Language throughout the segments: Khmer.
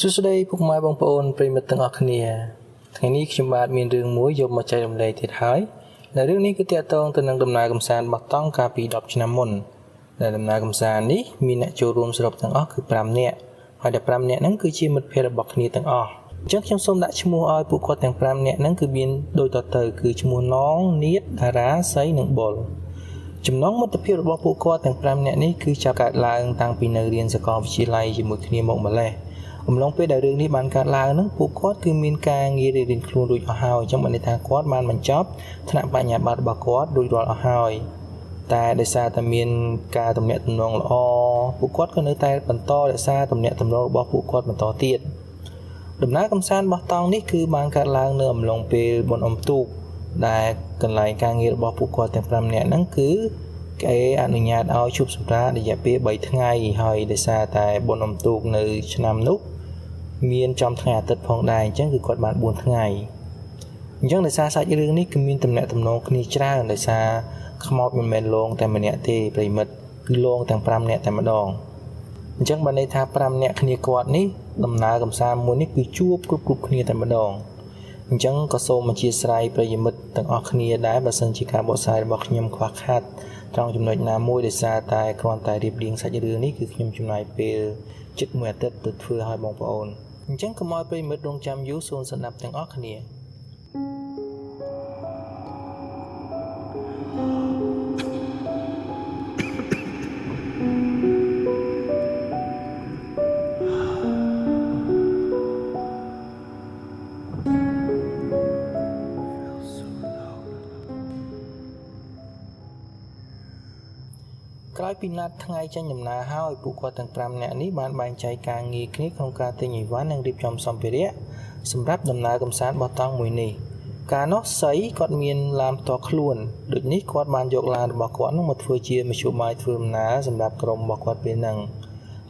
សួស្តីពុកម៉ែបងប្អូនប្រិយមិត្តទាំងអស់គ្នាថ្ងៃនេះខ្ញុំបាទមានរឿងមួយយកមកចែករំលែកទៀតហើយដែលរឿងនេះគឺទាក់ទងទៅនឹងដំណើរកម្សាន្តរបស់តង់កាលពី10ឆ្នាំមុនដែលដំណើរកម្សាន្តនេះមានអ្នកចូលរួមសរុបទាំងអស់គឺ5នាក់ហើយដែល5នាក់ហ្នឹងគឺជាមិត្តភ័ក្តិរបស់គ្នាទាំងអស់អញ្ចឹងខ្ញុំសូមដាក់ឈ្មោះឲ្យពួកគាត់ទាំង5នាក់ហ្នឹងគឺមានដូចតទៅគឺឈ្មោះណងនាតតារាសីនិងបុលចំណងមិត្តភាពរបស់ពួកគាត់ទាំង5នាក់នេះគឺចាប់កើតឡើងតាំងពីនៅរៀនសាកលវិទ្យាល័យជាមួយគ្នាមកម្លេះអំឡុងពេលដែលរឿងនេះបានកើតឡើងហ្នឹងពួកគាត់គឺមានការងាររៀនខ្លួនរួចអស់ហើយអញ្ចឹងបានន័យថាគាត់បានបញ្ចប់ថ្នាក់បញ្ញាបត្ររបស់គាត់រួចរាល់អស់ហើយតែដោយសារតែមានការទំនាក់ទំនងល្អពួកគាត់ក៏នៅតែបន្តរក្សាទំនាក់ទំនងរបស់ពួកគាត់បន្តទៀតដំណើរកម្សាន្តរបស់តង់នេះគឺបានកើតឡើងនៅអំឡុងពេលបុណ្យអុំទូកដែលកន្លែងការងាររបស់ពួកគាត់ទាំង5នាក់ហ្នឹងគឺគេអនុញ្ញាតឲ្យជួបសម្រាប់រយៈពេល3ថ្ងៃហើយដោយសារតែបុណ្យអុំទូកនៅឆ្នាំនោះមានចំថ្ងៃអាទិត្យផងដែរអញ្ចឹងគឺគាត់បាន4ថ្ងៃអញ្ចឹងដោយសារសាច់រឿងនេះគឺមានទំនាក់ទំនងគ្នាច្រើនដោយសារខ្មោចមិនមែនលងតែម្នាក់ទេប្រិមិត្តគឺលងទាំង5នាក់តែម្ដងអញ្ចឹងបានន័យថា5នាក់គ្នាគាត់នេះដំណើរកម្សាន្តមួយនេះគឺជួបគ្រប់គ្នាតែម្ដងអញ្ចឹងក៏សូមអធិស្ឋានប្រិយមិត្តទាំងអស់គ្នាដែរបើសិនជាការបកស្រាយរបស់ខ្ញុំខ្វះខាតត្រង់ចំណុចណាមួយដោយសារតែគ្រាន់តែរៀបរៀងសាច់រឿងនេះគឺខ្ញុំចំណាយពេលជិត1អាទិត្យទៅធ្វើឲ្យបងប្អូនអញ្ចឹងកុំឲ្យប្រិយមិត្តរងចាំយូរសូមស្ដាប់ទាំងអស់គ្នាក្រោយពីណាត់ថ្ងៃចេញដំណើរហើយពួកគាត់ទាំង5នាក់នេះបានបែងចែកការងារគ្នាក្នុងការទិញអីវ៉ាន់និងរៀបចំសម្ភារៈសម្រាប់ដំណើរកម្សាន្តរបស់តង់មួយនេះកាលនោះសីគាត់មានឡានផ្ទាល់ខ្លួនដូចនេះគាត់បានយកឡានរបស់គាត់នោះមកធ្វើជាមធ្យោបាយធ្វើដំណើរសម្រាប់ក្រុមរបស់គាត់ពេលហ្នឹង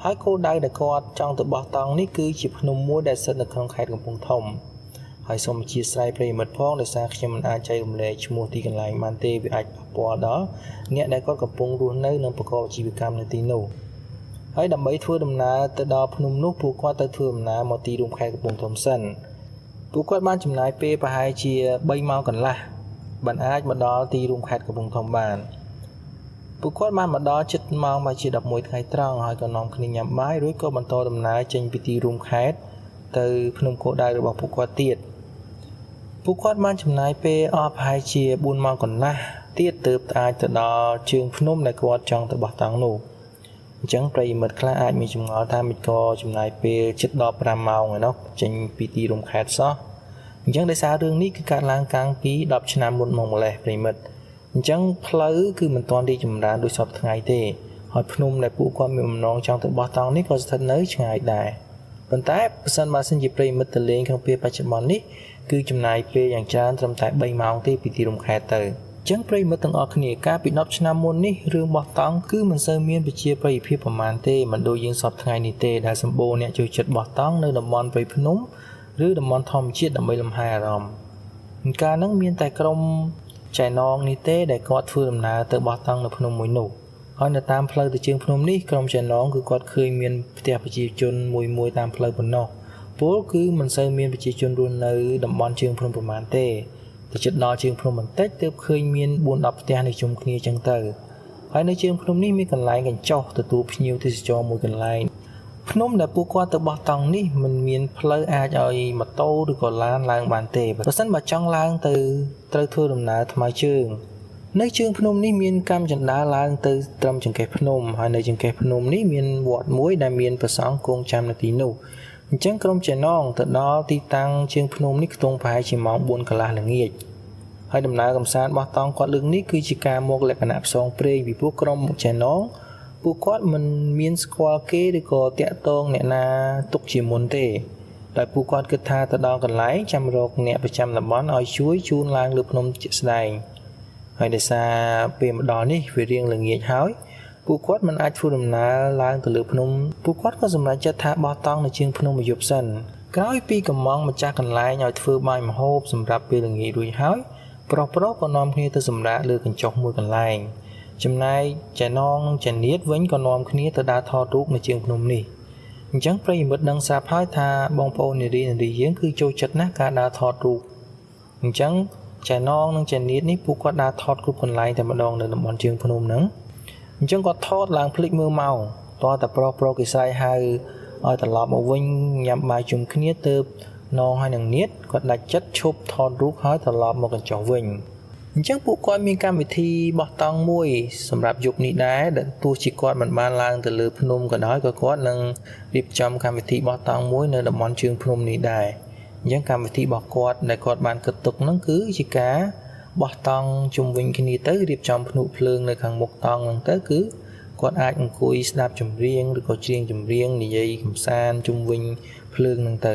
ហើយគោលដៅដែលគាត់ចង់ទៅបោះតង់នេះគឺជាភ្នំមួយដែលស្ថិតនៅក្នុងខេត្តកំពង់ធំហើយសូមអធិស្ឋានប្រិយមិត្តផងដោយសារខ្ញុំមិនអាចចែករំលែកឈ្មោះទីកន្លែងបានទេវាអាចប៉ះពាល់ដល់អ្នកដែលគាត់កំពុងរស់នៅនិងប្រកបអាជីវកម្មនៅទីនោះហើយដើម្បីធ្វើដំណើរទៅដល់ភ្នំនោះពួកគាត់ទៅធ្វើដំណើរមកទីរួមខេត្តកំពង់ធំសិនពួកគាត់បានចំណាយពេលប្រហែលជា3ម៉ោងកន្លះបានអាចមកដល់ទីរួមខេត្តកំពង់ធំបានពួកគាត់បានមកដល់ជិតម៉ោងប្រហែលជា11ថ្ងៃត្រង់ហើយក៏នាំគ្នាញ៉ាំបាយរួចក៏បន្តដំណើរចេញពីទីរួមខេត្តទៅភ្នំគោដៅរបស់ពួកគាត់ទៀតពួកគាត់បានចំណាយពេលអស់ប្រហែលជា4ម៉ោងកន្លះទៀតទើបអាចទៅដល់ជើងភ្នំដែលគាត់ចង់ទៅបោះតង់នោះអញ្ចឹងប្រិយមិត្តខ្លះអាចមានចម្ងល់ថាមិនក៏ចំណាយពេលជិតដល់5ម៉ោងឯណោះចេញពីទីរួមខេត្តសោះអញ្ចឹងដោយសាររឿងនេះគឺកើតឡើងកាលពី10ឆ្នាំមុនមកម្លេះប្រិយមិត្តអញ្ចឹងផ្លូវគឺមិនទាន់រីកចម្រើនដូចសពថ្ងៃទេហើយភ្នំដែលពួកគាត់មានបំណងចង់ទៅបោះតង់នេះក៏ស្ថិតនៅឆ្ងាយដែរប៉ុន្តែបើសិនជាប្រិយមិត្តទៅលេងក្នុងពេលបច្ចុប្បន្ននេះគឺចំណាយពេលយ៉ាងច្រើនត្រឹមតែ3ម៉ោងទេពីទីរួមខេត្តទៅអញ្ចឹងប្រិយមិត្តទាំងអស់គ្នាកាលពី10ឆ្នាំមុននេះរឿងបោះតង់គឺមិនសូវមានប្រជាប្រិយភាពប្រមាណទេមិនដូចយើងសពថ្ងៃនេះទេដែលសម្បូរអ្នកចូលចិត្តបោះតង់នៅតំបន់ព្រៃភ្នំឬតំបន់ធម្មជាតិដើម្បីលំហែអារម្មណ៍កាលហ្នឹងមានតែក្រុមចែនងនេះទេដែលគាត់ធ្វើដំណើរទៅបោះតង់នៅភ្នំមួយនោះហើយនៅតាមផ្លូវទៅជើងភ្នំនេះក្រុមចែនងគឺគាត់ឃើញមានផ្ទះប្រជាជនមួយតាមផ្លូវប៉ុណ្ណោះពលគឺមិនសូវមានប្រជាជនរស់នៅតំបន់ជើងភ្នំប្រមាណទេទៅជិតដល់ជើងភ្នំបន្តិចទើបឃើញមាន 4-10 ផ្ទះនៅជុំគ្នាចឹងទៅហើយនៅជើងភ្នំនេះមានកន្លែងកញ្ចុះទទួលភ្ញៀវទេសចរមួយកន្លែងភ្នំដែលពួកគាត់ទៅបោះតង់នេះមិនមានផ្លូវអាចឲ្យម៉ូតូឬក៏ឡានឡើងបានទេបើមិនបើចង់ឡើងទៅត្រូវធ្វើដំណើរថ្មើរជើងនៅជើងភ្នំនេះមានកាំជណ្ដើរឡើងទៅត្រឹមចង្កេះភ្នំហើយនៅចង្កេះភ្នំនេះមានវត្តមួយដែលមានព្រះសង្ឃគង់ចាំនៅទីនោះអញ្ចឹងក្រុមចែនងទៅដល់ទីតាំងជើងភ្នំនេះខ្ទង់ប្រហែលជាម៉ោង4កន្លះល្ងាចហើយដំណើរកម្សាន្តបោះតង់គាត់លើកនេះគឺជាការមកលក្ខណៈផ្សងព្រេងពីពួកក្រុមចែនងពួកគាត់មិនមានស្គាល់គេឬក៏តាក់ទងអ្នកណាទុកជាមុនទេដោយពួកគាត់គិតថាទៅដល់កន្លែងចាំរកអ្នកប្រចាំតំបន់ឲ្យជួយជូនឡើងលើភ្នំជាក់ស្ដែងហើយដោយសារពេលមកដល់នេះវារៀងល្ងាចហើយពួកគាត់មិនអាចធ្វើដំណើរឡើងទៅលើភ្នំពួកគាត់ក៏សម្រេចចិត្តថាបោះតង់នៅជើងភ្នំមួយយប់សិនក្រោយពីកំងម្ចាស់កន្លែងឲ្យធ្វើបាយម្ហូបសម្រាប់ពេលល្ងាចរួចហើយប្រុសក៏នាំគ្នាទៅសម្រាកលើកញ្ចុះមួយកន្លែងចំណែកចែនងនិងចែនៀតវិញក៏នាំគ្នាទៅដើរថតរូបនៅជើងភ្នំនេះអ អញ្ចឹងប្រិយមិត្តដឹងស្រាប់ហើយថាបងប្អូននារីយើងគឺចូលចិត្តណាស់ការដើរថតរូបអញ្ចឹងចែនងនិងចែនៀតនេះពួកគាត់ដើរថតគ្រប់កន្លែងតែម្ដងនៅតំបន់ជើងភ្នំហ្នឹងអញ្ចឹងគាត់ថតឡើងភ្លេចមើលម៉ោងតោះតែប្រុសគេស្រ័យហៅឲ្យត្រឡប់មកវិញញ៉ាំបាយជុំគ្នាទៅនងហើយនឹងនៀតគាត់ដាច់ចិត្តឈប់ថតរូបហើយត្រឡប់មកកញ្ចុះវិញអញ្ចឹងពួកគាត់មានកម្មវិធីបោះតង់មួយសម្រាប់យប់នេះដែរដែលទោះជាគាត់មិនបានឡើងទៅលើភ្នំក៏ដោយក៏គាត់នឹងរៀបចំកម្មវិធីបោះតង់មួយនៅតំបន់ជើងភ្នំនេះដែរអញ្ចឹងកម្មវិធីរបស់គាត់ដែលគាត់បានគិតទុកហ្នឹងគឺជាការបោះតង់ជុំវិញគ្នាទៅរៀបចំភ្នក់ភ្លើងនៅខាងមុខតង់ហ្នឹងទៅគឺគាត់អាចអង្គុយស្ដាប់ចម្រៀងឬក៏ច្រៀងចម្រៀងនិយាយកម្សាន្តជុំវិញភ្លើងហ្នឹងទៅ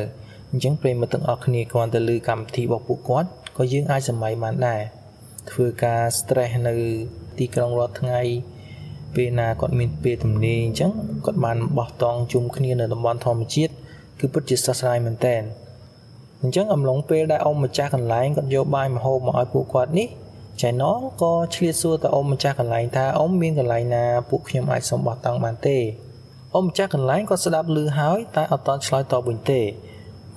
អញ្ចឹងប្រិយមិត្តទាំងអស់គ្នាគ្រាន់តែឮកម្មវិធីរបស់ពួកគាត់ក៏យើងអាចសម័យបានដែរធ្វើការ stress នៅទីក្រុងរាល់ថ្ងៃពេលណាគាត់មានពេលទំនេរអញ្ចឹងគាត់បានបោះតង់ជុំគ្នានៅតំបន់ធម្មជាតិគឺពិតជាស្រស់ស្រាយមែនតើអញ្ចឹងអំឡុងពេលដែលអ៊ំម្ចាស់កន្លែងគាត់យកបាយម្ហូបមកឲ្យពួកគាត់នេះចៃណងក៏ឆ្លៀតសួរទៅអ៊ំម្ចាស់កន្លែងថាអ៊ំមានកន្លែងណាពួកខ្ញុំអាចសុំបោះតង់បានទេអ៊ំម្ចាស់កន្លែងគាត់ស្ដាប់ឮហើយតែអត់ទាន់ឆ្លើយតបវិញទេ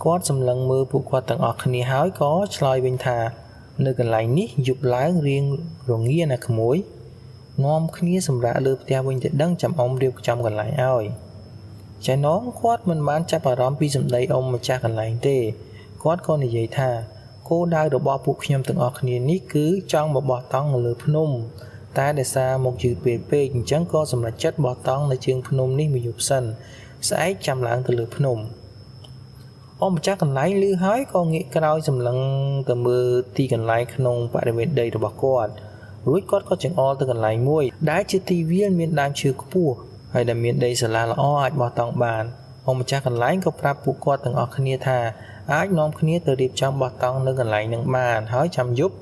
គាត់សម្លឹងមើលពួកគាត់ទាំងអស់គ្នាហើយក៏ឆ្លើយវិញថានៅកន្លែងនេះយប់ឡើងរៀងរងាណាក្មួយនាំគ្នាសម្រាប់លើផ្ទះវិញទៅដឹងចាំអ៊ំរៀបចំកន្លែងឲ្យចៃណងគាត់មិនបានចាប់អារម្មណ៍ពីសម្ដីអ៊ំម្ចាស់កន្លែងទេគាត់ក៏និយាយថាគោលដៅរបស់ពួកខ្ញុំទាំងអស់គ្នានេះគឺចង់មកបោះតង់នៅលើភ្នំតែដោយសារមកយឺតពេលពេកអញ្ចឹងក៏សម្រេចចិត្តបោះតង់នៅជើងភ្នំនេះមួយយប់សិនស្អែកចាំឡើងទៅលើភ្នំអ៊ំម្ចាស់កន្លែងឮហើយក៏ងាកក្រោយសម្លឹងទៅមើលទីកន្លែងក្នុងបរិវេណដីរបស់គាត់រួចគាត់ក៏ចង្អុលទៅកន្លែងមួយដែលជាទីវាលមានដើមឈើខ្ពស់ហើយដែលមានដីសាលាល្អអាចបោះតង់បានអ៊ំម្ចាស់កន្លែងក៏ប្រាប់ពួកគាត់ទាំងអស់គ្នាថាអាចនាំគ្នាទៅរៀបចំបោះតង់នៅកន្លែងនឹងបានហើយចាំយប់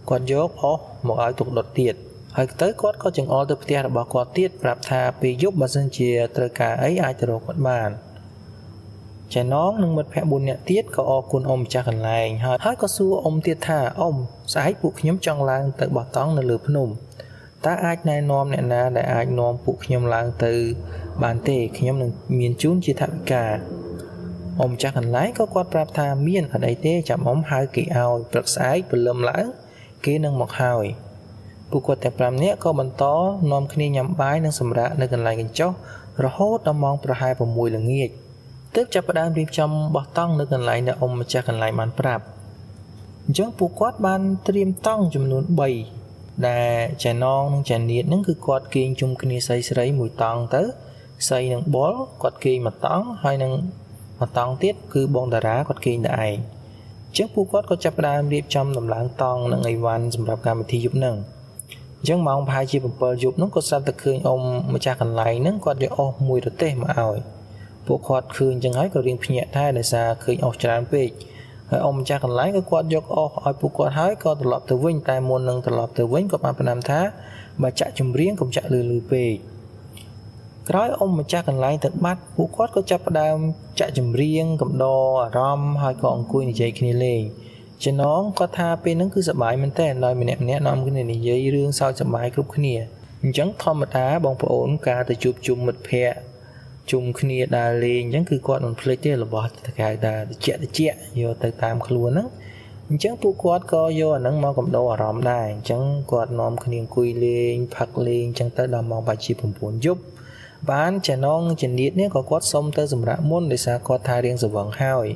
គាត់យកអស់មកឲ្យទុកដុតទៀតហើយទៅគាត់ក៏ចង្អុលទៅផ្ទះរបស់គាត់ទៀតប្រាប់ថាពេលយប់បើសិនជាត្រូវការអីអាចទៅរកគាត់បានចៃណងនិងមិត្តភក្តិ4នាក់ទៀតក៏អរគុណអ៊ំម្ចាស់កន្លែងហើយក៏សួរអ៊ំទៀតថាអ៊ំស្អែកពួកខ្ញុំចង់ឡើងទៅបោះតង់នៅលើភ្នំតើអាចណែនាំអ្នកណាដែលអាចនាំពួកខ្ញុំឡើងទៅបានទេខ្ញុំនឹងមានជូនជាថវិកាអ៊ំម្ចាស់កន្លែងក៏គាត់ប្រាប់ថាមានអត់អីទេចាំអ៊ំហៅគេឲ្យព្រឹកស្អែកព្រលឹមឡើងគេនឹងមកហើយពួកគាត់តែ5នាក់ក៏បន្តនាំគ្នាញ៉ាំបាយនិងសម្រាកនៅកន្លែងកញ្ចុះរហូតដល់ម៉ោងប្រហែល6ល្ងាចទើបចាប់ផ្ដើមរៀបចំបោះតង់នៅកន្លែងដែលអ៊ំម្ចាស់កន្លែងបានប្រាប់អញ្ចឹងពួកគាត់បានត្រៀមតង់ចំនួន3ដែលចៃណងនិងចៃនៀតហ្នឹងគឺគាត់គេងជុំគ្នាស្រីមួយតង់ទៅស្រីនិងបុលគាត់គេងមួយតង់ហើយនឹងមួយតង់ទៀតគឺបងតារាគាត់គេងតែឯងអញ្ចឹងពួកគាត់ក៏ចាប់ផ្ដើមរៀបចំដំឡើងតង់និងអីវ៉ាន់សម្រាប់កម្មវិធីយប់ហ្នឹងអញ្ចឹងម៉ោងប្រហែលជា7យប់ហ្នឹងគាត់ស្រាប់តែឃើញអ៊ំម្ចាស់កន្លែងហ្នឹងគាត់យកអស់មួយរទេះមកឲ្យពួកគាត់ឃើញអញ្ចឹងហើយក៏រៀងភ្ញាក់ដែរដោយសារឃើញអស់ច្រើនពេកហើយអ៊ំម្ចាស់កន្លែងក៏គាត់យកអស់ឲ្យពួកគាត់ហើយក៏ត្រឡប់ទៅវិញតែមុននឹងត្រឡប់ទៅវិញគាត់បានផ្ដាំថាបើចាក់ចម្រៀងកុំចាក់លឺពេកក្រោយអ៊ំម្ចាស់កន្លែងទៅបាត់ពួកគាត់ក៏ចាប់ផ្ដើមចាក់ចម្រៀងកំដរអារម្មណ៍ហើយក៏អង្គុយនិយាយគ្នាលេងចំណងគាត់ថាពេលហ្នឹងគឺសប្បាយមែនតើដោយម្នាក់នាំគ្នានិយាយរឿងសើចសប្បាយគ្រប់គ្នាអញ្ចឹងធម្មតាបងប្អូនការទៅជួបជុំមិត្តភ័ក្តិជុំគ្នាដើរលេងអញ្ចឹងគឺគាត់មិនភ្លេចទេរបស់តកែដើរតិចយកទៅតាមខ្លួនហ្នឹងអញ្ចឹងពួកគាត់ក៏យកអាហ្នឹងមកកំដរអារម្មណ៍ដែរអញ្ចឹងគាត់នាំគ្នាអង្គុយលេងផឹកលេងអញ្ចឹងទៅដល់ម៉ោងប្រហែលជា9យប់បានចំណងចនៀតនេះក៏គាត់សុំទៅសម្រាប់មុនដោយសារគាត់ថារៀងស្វឹងហើយ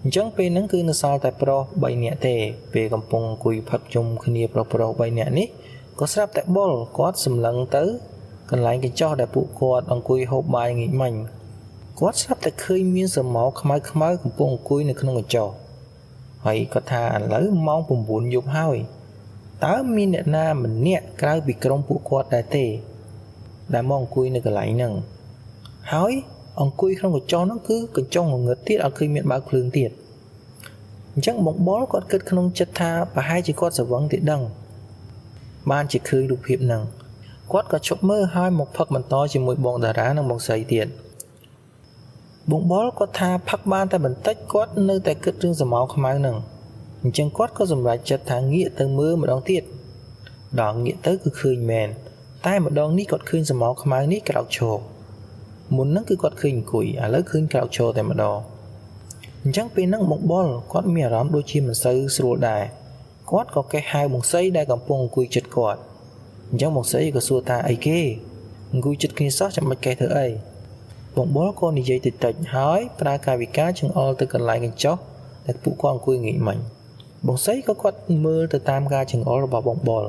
អញ្ចឹងពេលហ្នឹងគឺនៅសល់តែប្រុស3នាក់ទេពេលកំពុងអង្គុយផឹកជុំគ្នាប្រុស3នាក់នេះក៏ស្រាប់តែបុលគាត់សម្លឹងទៅកន្លែងកញ្ចុះដែលពួកគាត់អង្គុយហូបបាយងាយមាញ់គាត់ស្រាប់តែឃើញមានស្រមោលខ្មៅកំពុងអង្គុយនៅក្នុងកញ្ចុះហើយគាត់ថាឥឡូវម៉ោង9យប់ហើយតើមានអ្នកណាម្នាក់ក្រៅពីក្រុមពួកគាត់ដែរទេដែលមកអង្គុយនៅកន្លែងហ្នឹងហើយអង្គុយក្នុងកញ្ចុះហ្នឹងគឺកញ្ចុះងងឹតទៀតអត់ឃើញមានបើកភ្លើងទៀតអញ្ចឹងបងបុលគាត់គិតក្នុងចិត្តថាប្រហែលជាគាត់ស្រវឹងទេដឹងបានជាឃើញរូបភាពហ្នឹងគាត់ក៏ជប់មើលហើយមកផឹកបន្តជាមួយបងតារានិងបងស្រីទៀតបងបុលគាត់ថាផឹកបានតែបន្តិចគាត់នៅតែគិតរឿងស្រមោលខ្មៅហ្នឹងអញ្ចឹងគាត់ក៏សម្រេចចិត្តថាងាកទៅមើលម្ដងទៀតដល់ងាកទៅគឺឃើញមែនតែម្ដងនេះគាត់ឃើញស្រមោលខ្មៅនេះក្រោកឈរ មុនហ្នឹងគឺគាត់ឃើញអង្គុយឥឡូវឃើញក្រោកឈរតែម្ដងអញ្ចឹងពេលហ្នឹងបងបុលគាត់មានអារម្មណ៍ដូចជាមិនសូវស្រួលដែរគាត់ក៏កេះហៅបងសីដែលកំពុងអង្គុយជិតគាត់អញ្ចឹងបងសីក៏សួរថាអីគេអង្គុយជិតគ្នាសោះចាំបាច់កេះធ្វើអីបងបុលក៏និយាយតិចៗហើយប្រើកាយវិការចង្អុលទៅកន្លែងកញ្ចុះដែលពួកគាត់អង្គុយងាកមិញបងសីក៏គាត់មើលទៅតាមការចង្អុលរបស់បងបុល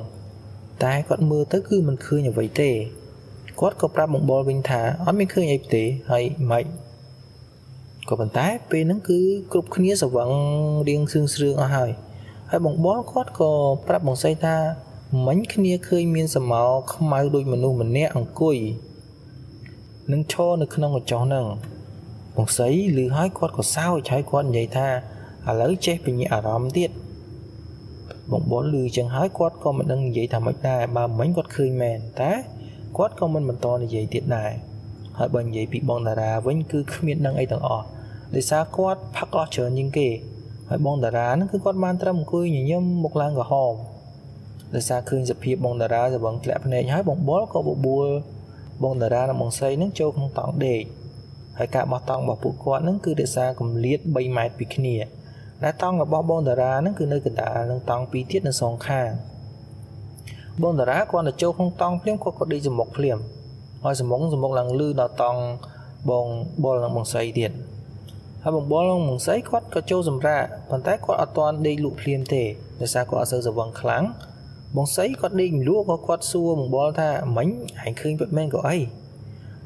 តែគាត់មើលទៅគឺមិនឃើញអ្វីទេគាត់ក៏ប្រាប់បងបុលវិញថាអត់មានឃើញអីទេហើយម៉េចក៏ប៉ុន្តែពេលហ្នឹងគឺគ្រប់គ្នាស្វឹងរៀងស្រឿងអស់ហើយបងបុលគាត់ក៏ប្រាប់បងសីថាមិញគ្នាឃើញមានសមោខ្មៅដូចមនុស្សម្នាក់អង្គុយនឹងឈរនៅក្នុងកញ្ចុះហ្នឹងបងសីឮហើយគាត់ក៏សើចហើយគាត់និយាយថាឥឡូវចេះបញ្ញាអារម្មណ៍ទៀតបងបុលឮចឹងហើយគាត់ក៏មិនដឹងនិយាយថាម៉េចដែរបើមិញគាត់ឃើញមែនតែគាត់ក៏មិនបន្តនិយាយទៀតដែរហើយបើនិយាយពីបងតារាវិញគឺគ្មានដឹងអីទាំងអស់ដោយសារគាត់ផឹកអស់ច្រើនជាងគេហើយបងតារាហ្នឹងគឺគាត់បានត្រឹមអង្គុយញញឹមមុខឡើងក្រហមដោយសារឃើញសភាពបងតារាស្វឹងធ្លាក់ភ្នែកហើយបងបុលក៏បបួលបងតារានិងបងសីហ្នឹងចូលក្នុងតង់ដេកហើយការបោះតង់របស់ពួកគាត់ហ្នឹងគឺដោយសារកម្លាត3ម៉ែត្រពីគ្នាដែលតង់របស់បងតារាហ្នឹងគឺនៅកណ្ដាលនិងតង់ពីរទៀតនៅសងខាងបងតារាគាត់ទៅចូលក្នុងតង់ភ្លាមគាត់ក៏ដេកសមុកភ្លាមហើយសមុកឡើងលឺដល់តង់បងបុលនិងបងសីទៀតហើយបងបុលនិងបងសីគាត់ក៏ចូលសម្រាកប៉ុន្តែគាត់អត់ទាន់ដេកលក់ភ្លាមទេដោយសារគាត់អត់សូវស្វឹងខ្លាំងបងសីគាត់ដេកលក់ក៏គាត់សួរបងបុលថាមិញឯងឃើញពិតមែនក៏អី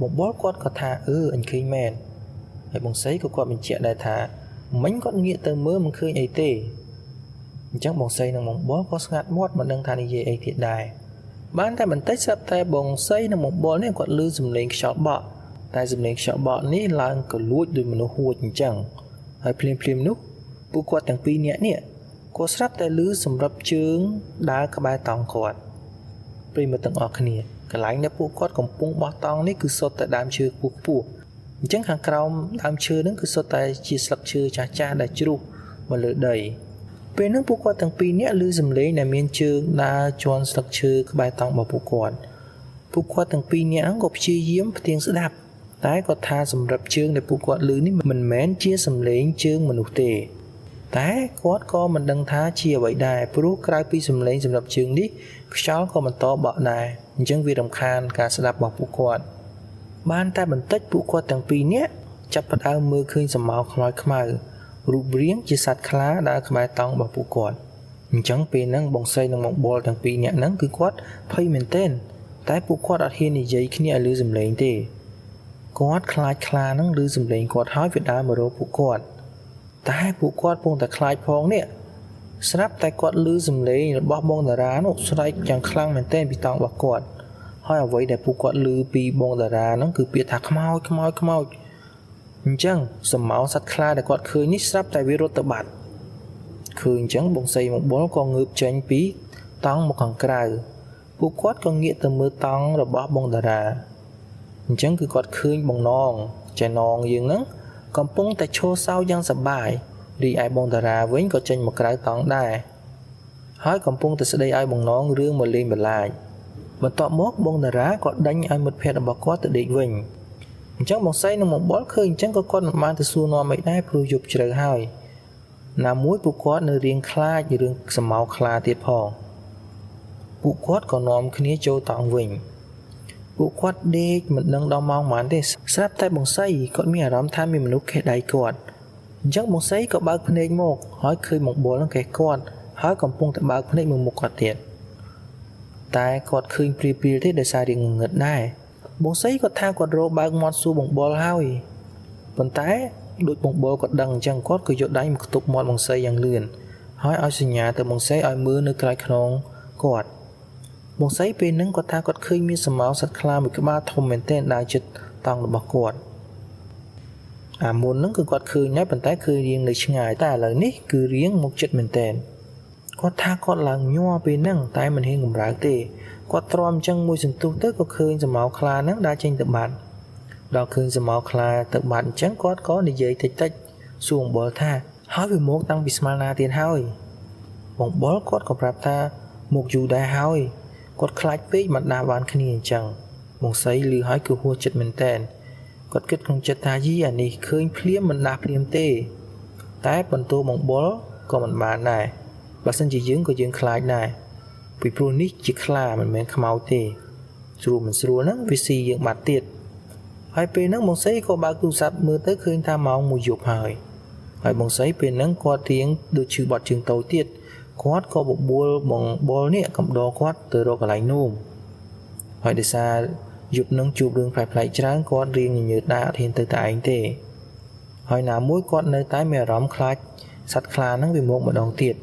បងបុលគាត់ក៏ថាអញឃើញមែនហើយបងសីក៏គាត់បញ្ជាក់ដែរថាមិញគាត់ងាកទៅមើលមិនឃើញអីទេអញ្ចឹងបងសីនិងបងបុលក៏ស្ងាត់មាត់មិនដឹងថានិយាយអីទៀតដែរបានតែបន្តិចស្រាប់តែបងសីនិងបងបុលនេះគាត់ឮសំឡេងខ្យល់បក់តែសំឡេងខ្យល់បក់នេះឡើងក៏លួចដោយមនុស្សហួចអញ្ចឹងហើយភ្លាមនោះពួកគាត់ទាំងពីរនាក់នេះក៏ស្រាប់តែឮសម្រាប់ជើងដើរក្បែរតង់គាត់ប្រិមត្តទាំងអស់គ្នាកន្លែងដែលពួកគាត់កំពុងបោះតង់នេះគឺសុទ្ធតែដើមឈើខ្ពស់អញ្ចឹងខាងក្រោមដើមឈើហ្នឹងគឺសុទ្ធតែជាស្លឹកឈើចាស់ៗដែលជ្រុះមកលើដីពេលហ្នឹងពួកគាត់ទាំងពីរនាក់ឮសំឡេងដែលមានជើងដើរជន់ស្លឹកឈើក្បែរតង់របស់ពួកគាត់ទាំងពីរនាក់ហ្នឹងក៏ព្យាយាមផ្ទៀងស្ដាប់តែគាត់ថាសម្រាប់ជើងដែលពួកគាត់ឮនេះមិនមែនជាសំឡេងជើងមនុស្សទេតែគាត់ក៏មិនដឹងថាជាអ្វីដែរព្រោះក្រៅពីសំឡេងសម្រាប់ជើងនេះខ្យល់ក៏បន្តបក់ដែរអញ្ចឹងវារំខានការស្ដាប់របស់ពួកគាត់បានតែបន្តិចពួកគាត់ទាំងពីរនាក់ចាប់ផ្ដើមមើលឃើញសមោខ្មៅរូបរាងជាសត្វខ្លាដើរក្បែរតង់របស់ពួកគាត់អញ្ចឹងពេលហ្នឹងបងសីនិងបងបុលទាំងពីរនាក់ហ្នឹងគឺគាត់ភ័យមែនទែនតែពួកគាត់អត់ហ៊ាននិយាយគ្នាឲ្យឮសំឡេងទេគាត់ខ្លាចខ្លាហ្នឹងឮសំឡេងគាត់ហើយវាដើរមករកពួកគាត់តែពួកគាត់ពងតែខ្លាចផងនេះស្រាប់តែគាត់ឮសំឡេងរបស់បងតារានោះស្រែកយ៉ាងខ្លាំងមែនទែនពីតង់របស់គាត់ហើយអ្វីដែលពួកគាត់ឮពីបងតារាហ្នឹងគឺពាក្យថាខ្មោចអញ្ចឹងសមោសត្វខ្លាដែលគាត់ឃើញនេះស្រាប់តែវារត់ទៅបាត់ឃើញអញ្ចឹងបងសីមកបុលក៏ងើបចេញពីតង់មកខាងក្រៅពួកគាត់ក៏ងាកទៅមើលតង់របស់បងតារាអញ្ចឹងគឺគាត់ឃើញបងនងចែនងយើងហ្នឹងកំពុងតែឈរសោយ៉ាងសប្បាយរីឯបងតារាវិញក៏ចេញមកក្រៅតង់ដែរហើយកំពុងតែស្ដីឲ្យបងនងរឿងមកលេងបន្លាចបន្ទាប់មកបងតារាក៏ដេញឲ្យមិត្តភក្តិរបស់គាត់ទៅដេកវិញអញ្ចឹងបងសីនិងបងបុលឃើញអញ្ចឹងក៏គាត់មិនបានទៅសួរនាំអីដែរព្រោះយប់ជ្រៅហើយណាមួយពួកគាត់នៅរៀងខ្លាចរឿងសមោខ្លាទៀតផងពួកគាត់ក៏នាំគ្នាចូលតង់វិញពួកគាត់ដេកមិនដឹងដល់ម៉ោងប៉ុន្មានទេស្រាប់តែបងសីគាត់មានអារម្មណ៍ថាមានមនុស្សខេះដៃគាត់អញ្ចឹងបងសីក៏បើកភ្នែកមកហើយឃើញបងបុលនឹងខេះគាត់ហើយកំពុងតែបើកភ្នែកមើលមុខគាត់ទៀតតែគាត់ឃើញព្រាលទេដោយសាររៀងងឹតដែរបងសីគាត់ថាគាត់រកបើកមាត់សួរបងបុលហើយប៉ុន្តែដូចបងបុលគាត់ដឹងអញ្ចឹងគាត់ក៏យកដៃមកខ្ទប់មាត់បងសីយ៉ាងលឿនហើយឲ្យសញ្ញាទៅបងសីឲ្យមើលនៅក្រៅខ្នងគាត់បងសីពេលហ្នឹងគាត់ថាគាត់ឃើញមានសមោសត្វខ្លាមួយក្បាលធំមែនទែនដើរជិតតង់របស់គាត់អាមុនហ្នឹងគឺគាត់ឃើញដែរប៉ុន្តែឃើញរៀងនៅឆ្ងាយតែឥឡូវនេះគឺរៀងមកជិតមែនទែនគាត់ថាគាត់ឡើងញ័រពេលហ្នឹងតែមិនហ៊ានកម្រើកទេគាត់ទ្រាំអញ្ចឹងមួយសន្ទុះទៅក៏ឃើញសមោខ្លាហ្នឹងដើរចេញទៅបាត់ដល់ឃើញសមោខ្លាទៅបាត់អញ្ចឹងគាត់ក៏និយាយតិចសួរបងបុលថាហើយវាមកតាំងពីស្មារណាទៀតហើយបងបុលគាត់ក៏ប្រាប់ថាមកយូរដែរហើយគាត់ខ្លាចពេកមិនដាស់បានគ្នាអញ្ចឹងបងសីឮហើយគឺហួសចិត្តមែនតើ គាត់គិតក្នុងចិត្តថាយីអានេះឃើញភ្លាមមិនដាស់ភ្លាមទេតែបន្ទោបងបុលក៏មិនបានដែរបើសិនជាយើងក៏យើងខ្លាចដែរពីព្រោះនេះជាខ្លាមិនមែនខ្មោចទេស្រួលមិនស្រួលហ្នឹងវាស៊ីយើងបាត់ទៀតហើយពេលហ្នឹងបងសីក៏បើកទូរស័ព្ទមើលទៅឃើញថាម៉ោង1យប់ហើយបងសីពេលហ្នឹងគាត់រៀងដូចឈឺបត់ជើងតូចទៀតគាត់ក៏បបួលបងបុលនេះកំដរគាត់ទៅរកកន្លែងនោមហើយដោយសារយប់នឹងជួបរឿងប្លែកៗច្រើនគាត់រៀងញញើតដែរអត់ហ៊ានទៅតែឯងទេហើយណាមួយគាត់នៅតែមានអារម្មណ៍ខ្លាចសត្វខ្លាហ្នឹងវាមកម្ដងទៀត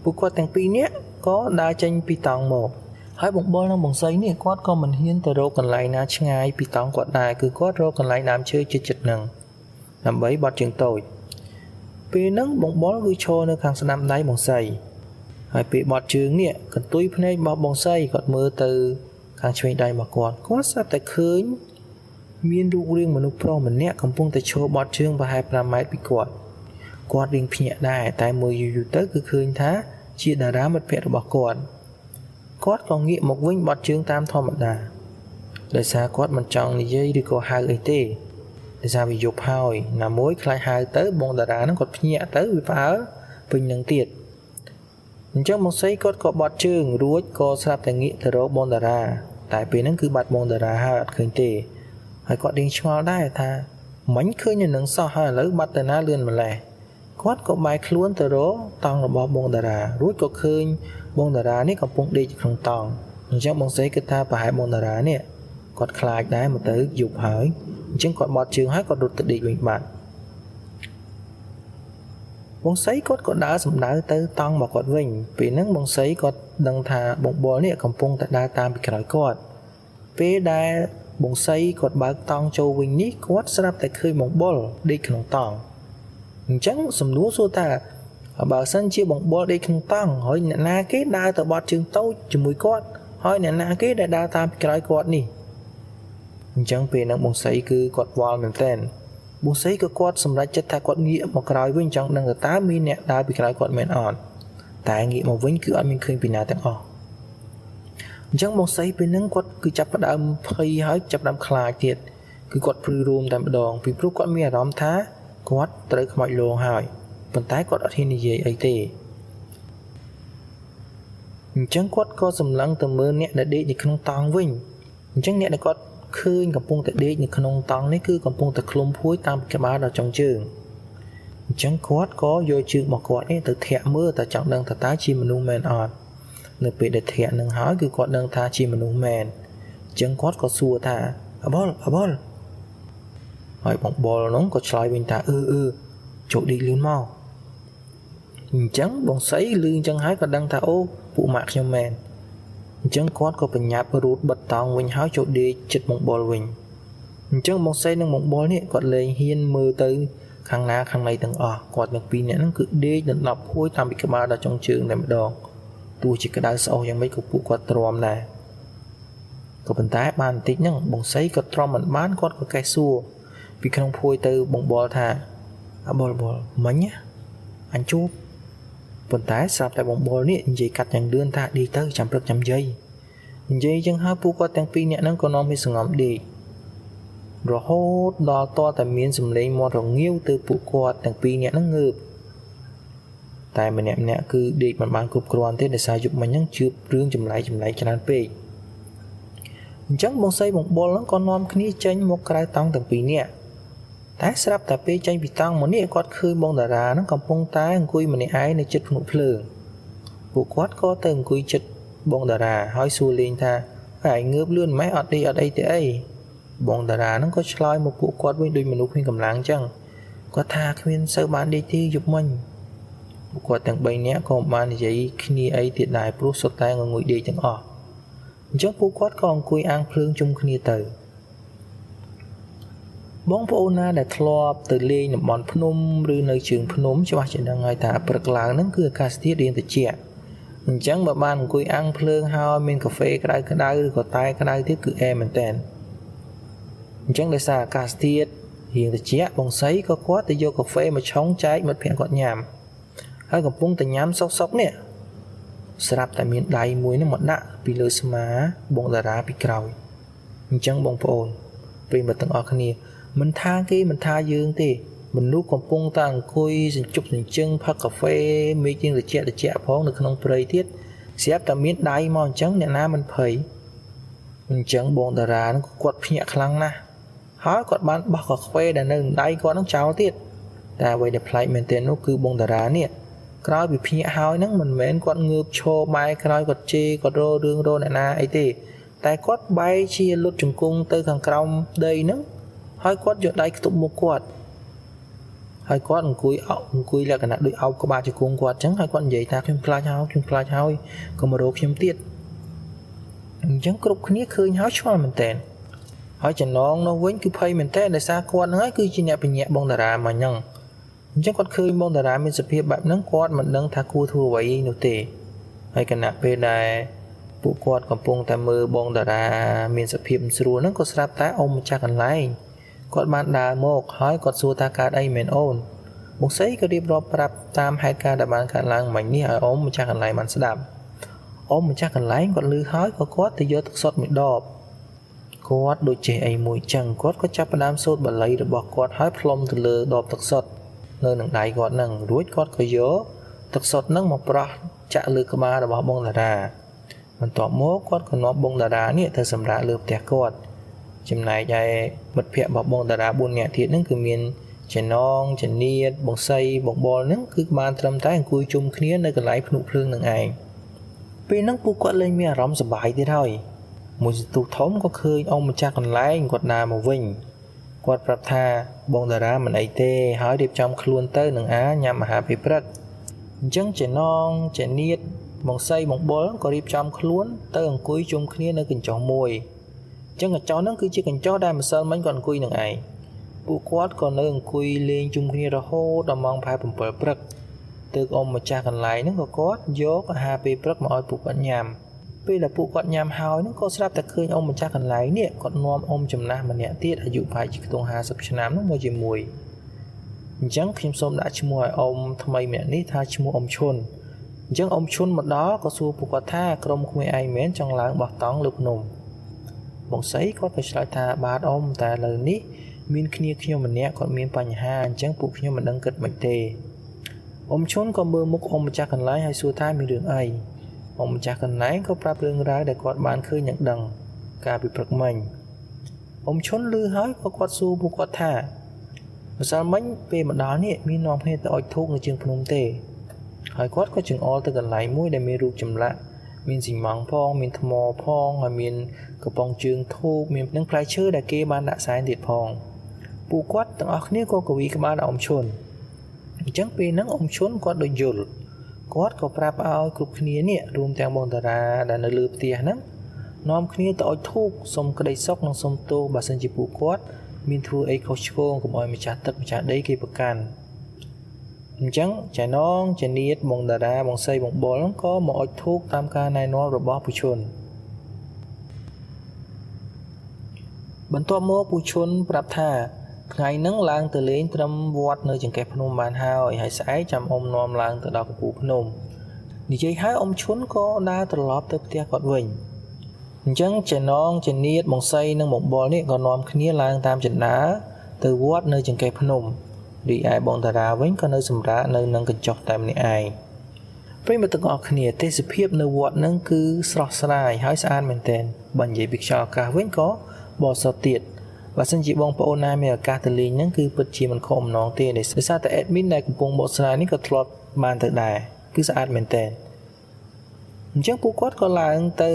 ពួកគាត់ទាំងពីរនាក់ក៏ដើរចេញពីតង់មកហើយបងបុលនិងបងសីនេះគាត់ក៏មិនហ៊ានទៅរកកន្លែងណាឆ្ងាយពីតង់គាត់ដែរគឺគាត់រកកន្លែងដើមឈើជិតៗហ្នឹងដើម្បីបត់ជើងតូចពេលហ្នឹងបងបុលគឺឈរនៅខាងស្ដាំដៃបងសីហើយពេលបត់ជើងនេះកន្ទុយភ្នែករបស់បងសីគាត់មើលទៅខាងឆ្វេងដៃរបស់គាត់ស្រាប់តែឃើញមានរូបរាងមនុស្សប្រុសម្នាក់កំពុងតែឈរបត់ជើងប្រហែល5ម៉ែត្រពីគាត់រៀងភ្ញាក់ដែរតែមើលយូរទៅគឺឃើញថាជាតារាមិត្តភក្តិរបស់គាត់ក៏ងាកមកវិញបត់ជើងតាមធម្មតាដោយសារគាត់មិនចង់និយាយឬក៏ហៅអីទេដោយសារវាយប់ហើយណាមួយខ្លាចហៅទៅបងតារាហ្នឹងគាត់ភ្ញាក់ទៅវាផ្អើលពេញនឹងទៀតអញ្ចឹងមកសីគាត់ក៏បត់ជើងរួចក៏ស្រាប់តែងាកទៅរកបងតារាតែពេលហ្នឹងគឺបាត់បងតារាហើយអត់ឃើញទេហើយគាត់រៀងឆ្ងល់ដែរថាមិញឃើញនៅនឹងសោះហើយឥឡូវបាត់ទៅណាលឿនម្ល៉េះគាត់ក៏បែរខ្លួនទៅរកតង់របស់បងតារារួចក៏ឃើញបងតារានេះកំពុងដេកក្នុងតង់អញ្ចឹងបងសីគិតថាប្រហែលបងតារានេះគាត់ខ្លាចដែរមកទៅយប់ហើយអញ្ចឹងគាត់បត់ជើងហើយគាត់រត់ទៅដេកវិញបាត់បងសីគាត់ក៏ដើរសម្ដៅទៅតង់មកគាត់វិញពេលហ្នឹងបងសីគាត់ដឹងថាបងបុលនេះកំពុងតែដើរតាមពីក្រោយគាត់ពេលដែលបងសីគាត់បើកតង់ចូលវិញនេះគាត់ស្រាប់តែឃើញបងបុលដេកក្នុងតង់អញ្ចឹងសំណួរសួរថាបើសិនជាបងបុលដេកក្នុងតង់ហើយអ្នកណាគេដើរទៅបត់ជើងតូចជាមួយគាត់ហើយអ្នកណាគេដែលដើរតាមពីក្រោយគាត់នេះអញ្ចឹងពេលហ្នឹងបងសីគឺគាត់វល់មែនទែនបងសីក៏គាត់សម្រេចចិត្តថាគាត់ងាកមកក្រោយវិញចង់ដឹងថាតើមានអ្នកដើរពីក្រោយគាត់មែនអត់តែងាកមកវិញគឺអត់មានឃើញពីណាទាំងអស់អញ្ចឹងបងសីពេលហ្នឹងគាត់គឺចាប់ផ្ដើមភ័យហើយចាប់ផ្ដើមខ្លាចទៀតគឺគាត់ព្រឺរួមតែម្ដងពីព្រោះគាត់មានអារម្មណ៍ថាគាត់ត្រូវខ្មោចលងហើយប៉ុន្តែគាត់អត់ហ៊ាននិយាយអីទេអញ្ចឹងគាត់ក៏សម្លឹងទៅមើលអ្នកដែលដេកនៅក្នុងតង់វិញអញ្ចឹងអ្នកដែលគាត់ឃើញកំពុងតែដេកនៅក្នុងតង់នេះគឺកំពុងតែឃ្លុំភួយតាមក្បាលដល់ចុងជើងអញ្ចឹងគាត់ក៏យកជើងរបស់គាត់នេះទៅធាក់មើលតែចង់ដឹងថាតើជាមនុស្សមែនអត់នៅពេលដែលធាក់នឹងហើយគឺគាត់ដឹងថាជាមនុស្សមែនអញ្ចឹងគាត់ក៏សួរថាអបុលហើយបងបុលនោះក៏ឆ្លើយវិញថាចូលដេកលឿនមកអញ្ចឹងបងសីឮអញ្ចឹងហើយក៏ដឹងថាអូពួកម៉ាក់ខ្ញុំមែនអញ្ចឹងគាត់ក៏បញ្ញាប់រូតបិទតង់វិញហើយចូលដេកចិត្តបងបុលវិញអញ្ចឹងបងសីនិងបងបុលនេះគាត់លែងហ៊ានមើលទៅខាងណាខាងណីទាំងអស់គាត់ទាំងពីរនាក់ហ្នឹងគឺដេកដណ្ដប់ភួយតាមពីក្បាលដល់ចុងជើងតែម្ដងទោះជាក្តៅស្អុះយ៉ាងម៉េចក៏ពួកគាត់ទ្រាំដែរក៏ប៉ុន្តែបានបន្តិចហ្នឹងបងសីក៏ទ្រាំមិនបានគាត់ក៏កេះសួរពីក្នុងភួយទៅបងបុលថាអបុលមិញអញជួបប៉ុន្តែស្រាប់តែបងបុលនេះនិយាយកាត់យ៉ាងលឿនថាដេកទៅចាំព្រឹកចាំយាយនិយាយចឹងហើយពួកគាត់ទាំងពីរនាក់ហ្នឹងក៏នាំគ្នាសង្ងំដេករហូតដល់តតែមានសម្លេងមាត់រងាវទៅពួកគាត់ទាំងពីរនាក់ហ្នឹងងើបតែម្នាក់គឺដេកមិនបានគ្រប់គ្រាន់ទេដោយសារយប់មិញហ្នឹងជឿរឿងចម្លែកច្រើនពេកអញ្ចឹងបងសីបងបុលហ្នឹងក៏នាំគ្នាចេញមកក្រៅតង់ទាំងពីរនាក់តែស្រាប់តែពេលចេញពីតង់មកនេះគាត់ឃើញបងតារាហ្នឹងកំពុងតែអង្គុយម្នាក់ឯងនៅជិតភ្នក់ភ្លើងពួកគាត់ក៏ទៅអង្គុយជិតបងតារាហើយសួរលេងថាឯងងើបលឿនម៉េចអត់ដេកអត់អីទេអីបងតារាហ្នឹងក៏ឆ្លើយមកពួកគាត់វិញដូចមនុស្សគ្មានកម្លាំងអញ្ចឹងគាត់ថាគ្មានសូវបានដេកទេយប់មិញពួកគាត់ទាំង3នាក់ក៏មិនបាននិយាយគ្នាអីទៀតដែរព្រោះសុទ្ធតែងងុយដេកទាំងអស់អញ្ចឹងពួកគាត់ក៏អង្គុយអាំងភ្លើងជុំគ្នាទៅបងប្អូនណាដែលធ្លាប់ទៅលេងតំបន់ភ្នំឬនៅជើងភ្នំច្បាស់ជាដឹងហើយថាព្រឹកឡើងហ្នឹងគឺអាកាសធាតុរៀងត្រជាក់អញ្ចឹងបើបានអង្គុយអាំងភ្លើងហើយមានកាហ្វេក្តៅឬក៏តែក្តៅទៀតគឺអែមែនតើអញ្ចឹងដោយសារអាកាសធាតុរៀងត្រជាក់បងសីក៏គាត់ទៅយកកាហ្វេមកឆុងចែកមិត្តភក្តិគាត់ញ៉ាំហើយកំពុងតែញ៉ាំសុកនេះស្រាប់តែមានដៃមួយហ្នឹងមកដាក់ពីលើស្មាបងតារាពីក្រោយអញ្ចឹងបងប្អូន ប្រិមត្តទាំងអស់គ្នាមិនថាគេមិនថាយើងទេមនុស្សកំពុងតែអង្គុយសញ្ជប់សញ្ជឹងផឹកកាហ្វេមេឃយើងត្រជាក់ផងនៅក្នុងព្រៃទៀតស្រាប់តែមានដៃមកអញ្ចឹងអ្នកណាមិនភ័យអញ្ចឹងបងតារានឹងគាត់ភ្ញាក់ខ្លាំងណាស់ហើយគាត់បានបោះកាហ្វេដែលនៅដៃគាត់នឹងចោលទៀតតែអ្វីដែលប្លែកមែនទែននោះគឺបងតារានេះក្រោយពីភ្ញាក់ហើយហ្នឹងមិនមែនគាត់ងើបឈរបែរក្រោយគាត់ជេរគាត់រោរឿងរោអ្នកណាអីទេតែគាត់បែរជាលុតជង្គង់ទៅខាងក្រោមដីហ្នឹងហើយគាត់យកដៃខ្ទប់មុខគាត់ហើយគាត់អង្គុយលក្ខណៈដូចអោបក្បាលជង្គង់គាត់អញ្ចឹងហើយគាត់និយាយថាខ្ញុំខ្លាចហើយកុំមករោខ្ញុំទៀតអញ្ចឹងគ្រប់គ្នាឃើញហើយឆ្ងល់មែនទែនហើយចំណងនោះវិញគឺភ័យមែនទែនដោយសារគាត់ហ្នឹងហើយគឺជាអ្នកបញ្ញាក់បងតារាមកអញ្ចឹងគាត់ឃើញបងតារាមានសភាពបែបហ្នឹងគាត់មិនដឹងថាគួរធ្វើអ្វីនោះទេហើយគណៈពេលដែលពួកគាត់កំពុងតែមើលបងតារាមានសភាពមិនស្រួលហ្នឹងក៏ស្រាប់តែអ៊ំម្ចាស់កន្លែងគាត់បានដើរមកហើយគាត់សួរថាកើតអីមែនអូនបងស្រីក៏រៀបរាប់ប្រាប់តាមហេតុការណ៍ដែលបានកើតឡើងមិញនេះឲ្យអ៊ំម្ចាស់កន្លែងបានស្ដាប់អ៊ំម្ចាស់កន្លែងគាត់ឮហើយក៏គាត់ទៅយកទឹកសុទ្ធមួយដបគាត់ដូចចេះអីមួយចឹងគាត់ក៏ចាប់ផ្ដើមសូត្របាលីរបស់គាត់ហើយផ្លុំទៅលើដបទឹកសុទ្ធនៅនឹងដៃគាត់ហ្នឹងរួចគាត់ក៏យកទឹកសុទ្ធហ្នឹងមកប្រោះចាក់លើក្បាលរបស់បងតារាបន្ទាប់មកគាត់ក៏នាំបងតារានេះទៅសម្រាកលើផ្ទះគាត់ចំណែកឯមិត្តភ័ក្តិរបស់បងតារា4នាក់ទៀតហ្នឹងគឺមានចេណងចនៀតបងសីបងបលហ្នឹងគឺបានត្រឹមតែអង្គុយជុំគ្នានៅកន្លែងភ្នក់ភ្លើងនឹងឯងពេលហ្នឹងពួកគាត់លែងមានអារម្មណ៍សប្បាយទៀតហើយមួយសន្ទុះធំក៏ឃើញអ៊ំម្ចាស់កន្លែងគាត់ដើរមកវិញគាត់ប្រាប់ថាបងតារាមិនអីទេហើយរៀបចំខ្លួនទៅនឹងញ៉ាំអាហារពេលព្រឹកអញ្ចឹងចេណងចនៀតបងសីបងបលក៏រៀបចំខ្លួនទៅអង្គុយជុំគ្នានៅកញ្ចុះមួយអញ្ចឹងកញ្ចុះហ្នឹងគឺជាកញ្ចុះដែលម្សិលមិញគាត់អង្គុយនឹងឯងពួកគាត់ក៏នៅអង្គុយលេងជុំគ្នារហូតដល់ម៉ោងប្រហែល7ព្រឹកទើបអ៊ំម្ចាស់កន្លែងហ្នឹងក៏គាត់យកអាហារពេលព្រឹកមកឲ្យពួកគាត់ញ៉ាំពេលដែលពួកគាត់ញ៉ាំហើយហ្នឹងក៏ស្រាប់តែឃើញអ៊ំម្ចាស់កន្លែងនេះគាត់នាំអ៊ំចំណាស់ម្នាក់ទៀតអាយុប្រហែលជាខ្ទង់50ឆ្នាំហ្នឹងមកជាមួយអញ្ចឹងខ្ញុំសូមដាក់ឈ្មោះឲ្យអ៊ំថ្មីម្នាក់នេះថាឈ្មោះអ៊ំឈុនអញ្ចឹងអ៊ំឈុនមកដល់ក៏សួរពួកគាត់ថាក្រុមក្មេងឯងមែនចង់ឡើងបោះតង់លើភ្នំបងស្រីគាត់ក៏ឆ្លើយថាបាទអ៊ំតែឥឡូវនេះមានគ្នាខ្ញុំម្នាក់គាត់មានបញ្ហាអញ្ចឹងពួកខ្ញុំមិនដឹងគិតមិនទេអ៊ំឈុនក៏មើលមុខអ៊ំម្ចាស់កន្លែងហើយសួរថាមានរឿងអីអ៊ំម្ចាស់កន្លែងក៏ប្រាប់រឿងរ៉ាវដែលគាត់បានឃើញយ៉ាងដឹងកាលពីព្រឹកមិញអ៊ំឈុនឮហើយក៏គាត់សួរពួកគាត់ថាម្សិលមិញពេលមកដល់នេះមាននាំគ្នាទៅអុជធូបនៅជើងភ្នំទេហើយគាត់ក៏ចង្អុលទៅកន្លែងមួយដែលមានរូបចម្លាក់មានស៊ីម៉ង់ផងមានថ្មផងហើយមានកំប៉ុងជើងធូបមាននឹងផ្លែឈើដែលគេបានដាក់សែនទៀតផងពួកគាត់ទាំងអស់គ្នាក៏កវីក្បាលដល់អ៊ំឈុនអញ្ចឹងពេលហ្នឹងអ៊ំឈុនគាត់ដូចយល់គាត់ក៏ប្រាប់ឲ្យគ្រប់គ្នានេះរួមទាំងបងតារាដែលនៅលើផ្ទះហ្នឹងនាំគ្នាទៅអុជធូបសុំក្តីសុខនិងសុំទោសបើសិនជាពួកគាត់មានធ្វើអីខុសឆ្គងកុំឲ្យម្ចាស់ទឹកម្ចាស់ដីគេប្រកាន់អញ្ចឹងចៃណងចនៀតបងតារាបងសីបងបុលក៏មកអុជធូបតាមការណែនាំរបស់ពូឈុនបន្ទាប់មកពូឈុនប្រាប់ថាថ្ងៃហ្នឹងឡើងទៅលេងត្រឹមវត្តនៅចង្កេះភ្នំបានហើយស្អែកចាំអ៊ំនាំឡើងទៅដល់កំពូលភ្នំនិយាយហើយអ៊ំឈុនក៏ដើរត្រឡប់ទៅផ្ទះគាត់វិញអញ្ចឹងចៃណងចនៀតបងសីនិងបងបុលនេះក៏នាំគ្នាឡើងតាមចិន្តាទៅវត្តនៅចង្កេះភ្នំរីឯបងតារាវិញក៏នៅសម្រាកនៅនឹងកញ្ចុះតែម្នាក់ឯងប្រិយមិត្តទាំងអស់គ្នាទេសភាពនៅវត្តហ្នឹងគឺស្រស់ស្រាយហើយស្អាតមែនទែនបើនិយាយពីខ្យល់អាកាសវិញក៏បរិសុទ្ធទៀតបើសិនជាបងប្អូនណាមានឱកាសទៅលេងហ្នឹងគឺពិតជាមិនខកអំណងទេដោយសារតែ admin ដែលកំពុងបកស្រាយនេះក៏ធ្លាប់បានទៅដែរគឺស្អាតមែនទែនអញ្ចឹងពួកគាត់ក៏ឡើងទៅ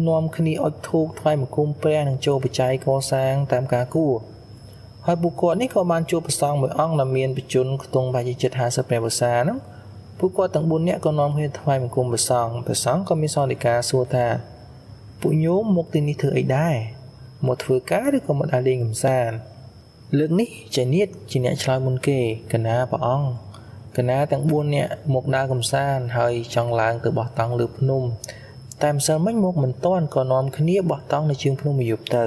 នាំគ្នាអុជធូបថ្វាយបង្គំព្រះនិងចូលបច្ច័យកសាងតាមការគួរហើយពួកគាត់នេះក៏បានជួបព្រះសង្ឃមួយអង្គដែលមានបច្ចុប្បន្នខ្ទង់ប្រហែលជា50ព្រះវស្សាហ្នឹងពួកគាត់ទាំង4នាក់ក៏នាំគ្នាថ្វាយបង្គំព្រះសង្ឃក៏មានសន្និកាសួរថាពួកញោមមកទីនេះធ្វើអីដែរមកធ្វើការឬក៏មកដើរលេងកម្សាន្តលើកនេះចៃនៀតជាអ្នកឆ្លើយមុនគេកណាព្រះអង្គកណាទាំង4នាក់មកដើរកម្សាន្តហើយចង់ឡើងទៅបោះតង់លើភ្នំតែម្សិលមិញមកមិនទាន់ក៏នាំគ្នាបោះតង់នៅជើងភ្នំមួយយប់ទៅ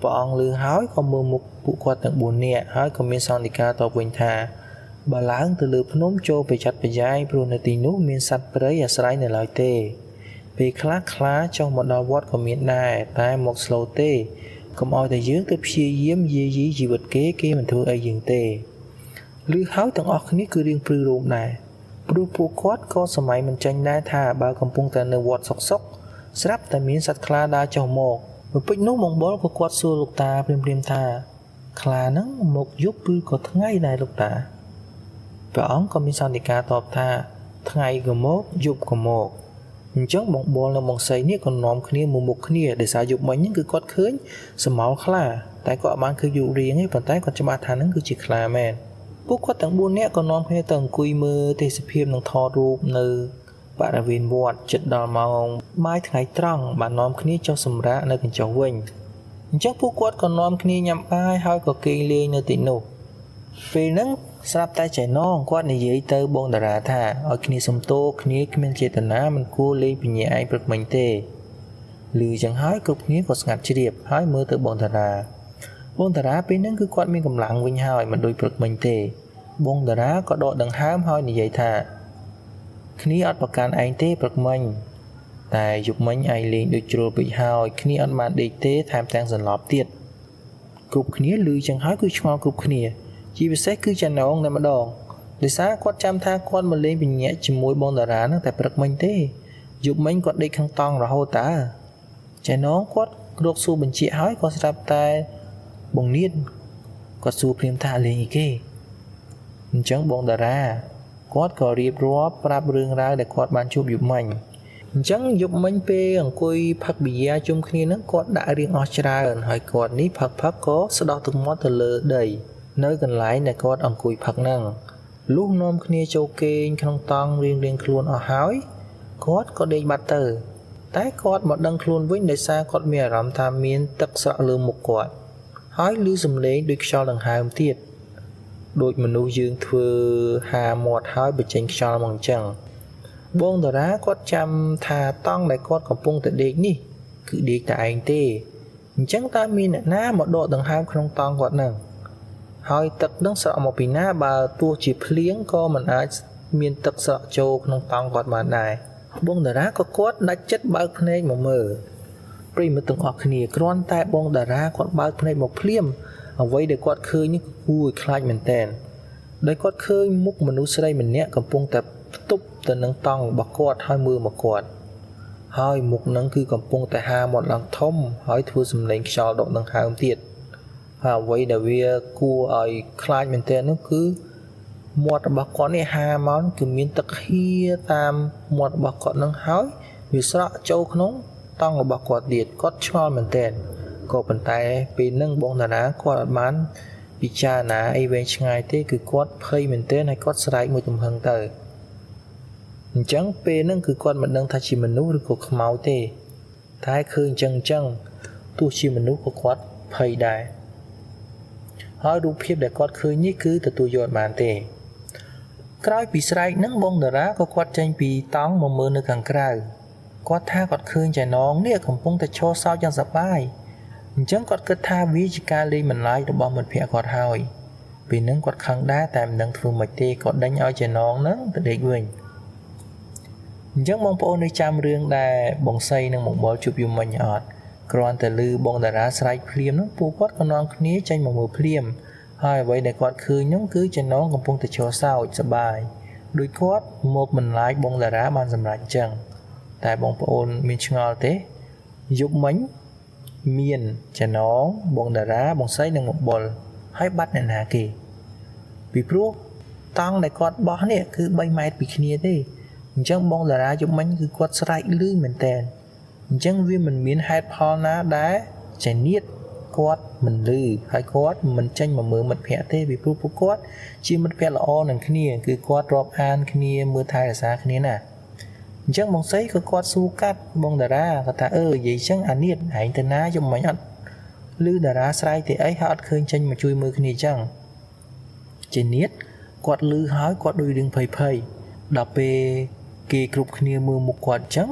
ព្រះអង្គឮហើយក៏មើលមុខពួកគាត់ទាំង4នាក់ហើយក៏មានសន្និកាតបវិញថាបើឡើងទៅលើភ្នំចូលប្រយ័ត្នប្រយែងព្រោះនៅទីនោះមានសត្វព្រៃអាស្រ័យនៅឡើយទេពេលខ្លះខ្លាចុះមកដល់វត្តក៏មានដែរតែមកស្លូតទេ កុំឲ្យតែយើងទៅព្យាយាមយាយីជីវិតគេមិនធ្វើអីយើងទេឬហើយទាំងអស់គ្នាគឺរៀងព្រឺរោមដែរព្រោះពួកគាត់ក៏សម័យមិនចាញ់ដែរថាបើកំពុងតែនៅវត្តសុកស្រាប់តែមានសត្វខ្លាដើរចុះមកពេជ្រនោះមង្បុលក៏គាត់សួរលោកតាព្រាមថាខ្លាហ្នឹងមកយប់ឬក៏ថ្ងៃដែរលោកតាព្រះអង្គក៏មានសន្និការតបថាថ្ងៃក៏មកយប់ក៏មកអញ្ចឹងបងបលនិងបងសីនេះក៏នាំគ្នាមុខគ្នាដោយសារយប់មិញហ្នឹងគឺគាត់ឃើញសមោលខ្លាតែគាត់អត់បានឃើញយូររៀងទេប៉ុន្តែគាត់ច្បាស់ថាហ្នឹងគឺជាខ្លាមែនពួកគាត់ទាំង4នាក់ក៏នាំគ្នាទៅអង្គុយមើលទេសភាពនិងថតរូបនៅបរិវេណវត្តជិតដល់ម៉ោងបាយថ្ងៃត្រង់បាននាំគ្នាចុះសម្រាកនៅកញ្ចុះវិញអញ្ចឹងពួកគាត់ក៏នាំគ្នាញ៉ាំបាយហើយក៏គេងលេងនៅទីនោះពេលហ្នឹងស្រាប់តែចៃណងគាត់និយាយទៅបងតារាថាឲ្យគ្នាសុំទោសគ្នាគ្មានចេតនាមិនគួរលេងពីញ៉ែឯងព្រឹកមិញទេឮចឹងហើយគ្រប់គ្នាក៏ស្ងាត់ជ្រាបហើយមើលទៅបងតារាពេលហ្នឹងគឺគាត់មានកម្លាំងវិញហើយមិនដូចព្រឹកមិញទេបងតារាក៏ដកដង្ហើមហើយនិយាយថាគ្នាអត់ប្រកាន់ឯងទេព្រឹកមិញតែយប់មិញឯងលេងដូចជ្រុលពេកហើយគ្នាអត់បានដេកទេថែមទាំងសន្លប់ទៀតគ្រប់គ្នាឮចឹងហើយគឺឆ្ងល់គ្រប់គ្នាជាពិសេសគឺចាណងតែម្ដងដោយសារគាត់ចាំថាគាត់មកលេងវិញ្ញាជាមួយបងតារាហ្នឹងតែព្រឹកមិញទេយប់មិញគាត់ដេកខាងតង់រហូតតើចាណងគាត់រកសួរបញ្ជាក់ហើយក៏ស្រាប់តែបងនៀតគាត់សួរព្រាមថាលេងអីគេអញ្ចឹងបងតារាគាត់ក៏រៀបរាប់ប្រាប់រឿងរ៉ាវដែលគាត់បានជួបយប់មិញអញ្ចឹងយប់មិញពេលអង្គុយផឹកប៊ីយ៉ាជុំគ្នាហ្នឹងគាត់ដាក់រៀងអស់ច្រើនហើយគាត់នេះផឹកក៏ស្ដោះទឹកមាត់ទៅលើដីនៅកន្លែងដែលគាត់អង្គុយផឹកហ្នឹងលុះនាំគ្នាចូលគេងក្នុងតង់រៀងខ្លួនអស់ហើយគាត់ក៏ដេកបាត់ទៅតែគាត់មកដឹងខ្លួនវិញដោយសារគាត់មានអារម្មណ៍ថាមានទឹកស្រក់លើមុខគាត់ហើយឮសំឡេងដូចខ្យល់ដង្ហើមទៀតដូចមនុស្សយើងធ្វើហាមាត់ហើយបញ្ចេញខ្យល់មកអញ្ចឹងបងតារាគាត់ចាំថាតង់ដែលគាត់កំពុងតែដេកនេះគឺដេកតែឯងទេអញ្ចឹងតើមានអ្នកណាមកដកដង្ហើមក្នុងតង់គាត់ហ្នឹងហើយទឹកនឹងស្រក់មកពីណាបើទោះជាភ្លៀងក៏មិនអាចមានទឹកស្រក់ចូលក្នុងតង់គាត់បានដែរបងតារាក៏គាត់ដាច់ចិត្តបើកភ្នែកមកមើលប្រិមិត្តទាំងអស់គ្នាគ្រាន់តែបងតារាគាត់បើកភ្នែកមកភ្លាមអ្វីដែលគាត់ឃើញនេះគួរឲ្យខ្លាចមែនទែនដោយគាត់ឃើញមុខមនុស្សស្រីម្នាក់កំពុងតែផ្ទប់ទៅនឹងតង់របស់គាត់ហើយមើលមកគាត់ហើយមុខនឹងគឺកំពុងតែហាមាត់ឡើងធំហើយធ្វើសំឡេងខ្យល់ដកដង្ហើមទៀតហើយអ្វីដែលវាគួរឲ្យខ្លាចមែនទែននោះគឺមាត់របស់គាត់នេះហាមកគឺមានទឹកហៀតាមមាត់របស់គាត់នឹងហើយវាស្រក់ចូលក្នុងតង់របស់គាត់ទៀតគាត់ឆ្ងល់មែនទែនក៏ប៉ុន្តែពេលហ្នឹងបងតារាគាត់អត់បានពិចារណាអីវែងឆ្ងាយទេគឺគាត់ភ័យមែនទែនហើយគាត់ស្រែកមួយទំហឹងទៅអញ្ចឹងពេលហ្នឹងគឺគាត់មិនដឹងថាជាមនុស្សឬក៏ខ្មោចទេតែឃើញអញ្ចឹងទោះជាមនុស្សក៏គាត់ភ័យដែរហើយរូបភាពដែលគាត់ឃើញនេះគឺទទួលយកបានទេក្រោយពីស្រែកហ្នឹងបងតារាក៏គាត់ចេញពីតង់មកមើលនៅខាងក្រៅគាត់ថាគាត់ឃើញចៃណងនេះកំពុងតែឈរសោកយ៉ាងសប្បាយអញ្ចឹងគាត់គិតថាវាជាការលេងបន្លាចរបស់មិត្តភក្តិគាត់ហើយពេលហ្នឹងគាត់ខឹងដែរតែមិនដឹងធ្វើម៉េចទេគាត់ដេញឲ្យចៃណងហ្នឹងទៅដេកវិញអញ្ចឹងបងប្អូននៅចាំរឿងដែលបងសីនិងបងបុលជួបយំមិញអត់គ្រាន់តែឮបងតារាស្រែកភ្លាមហ្នឹងពួកគាត់ក៏នាំគ្នាចេញមកមើលភ្លាមហើយអ្វីដែលគាត់ឃើញហ្នឹងគឺចៃណងកំពុងតែឈរសើចសប្បាយដូចគាត់មកបន្លាចបងតារាបានសម្រេចអញ្ចឹងតែបងប្អូនមានឆ្ងល់ទេយប់មិញមានចៃណងបងតារាបងសីនិងបងបុលហើយបាត់អ្នកណាគេពីព្រោះតង់ដែលគាត់បោះនេះគឺ3ម៉ែត្រពីគ្នាទេអញ្ចឹងបងតារាយប់មិញគឺគាត់ស្រែកលឺមែនតើអញ្ចឹងវាមិនមានហេតុផលណាដែលចៃនៀតគាត់មិនលឺហើយគាត់មិនចេញមកមើលមិត្តភក្តិទេពីព្រោះពួកគាត់ជាមិត្តភក្តិល្អនឹងគ្នាគឺគាត់រាប់អានគ្នាមើលថែរក្សាគ្នាណាអញ្ចឹងបងសីក៏គាត់ស៊ូកាត់បងតារាគាត់ថានិយាយចឹងអានៀតឯងទៅណាយប់មិញអត់លឺតារាស្រែកទេអីហើយអត់ឃើញចេញមកជួយមើលគ្នាចឹងចៃនៀតគាត់លឺហើយគាត់ដូចរឿងភ័យដល់ពេលគេគ្រប់គ្នាមើលមុខគាត់ចឹង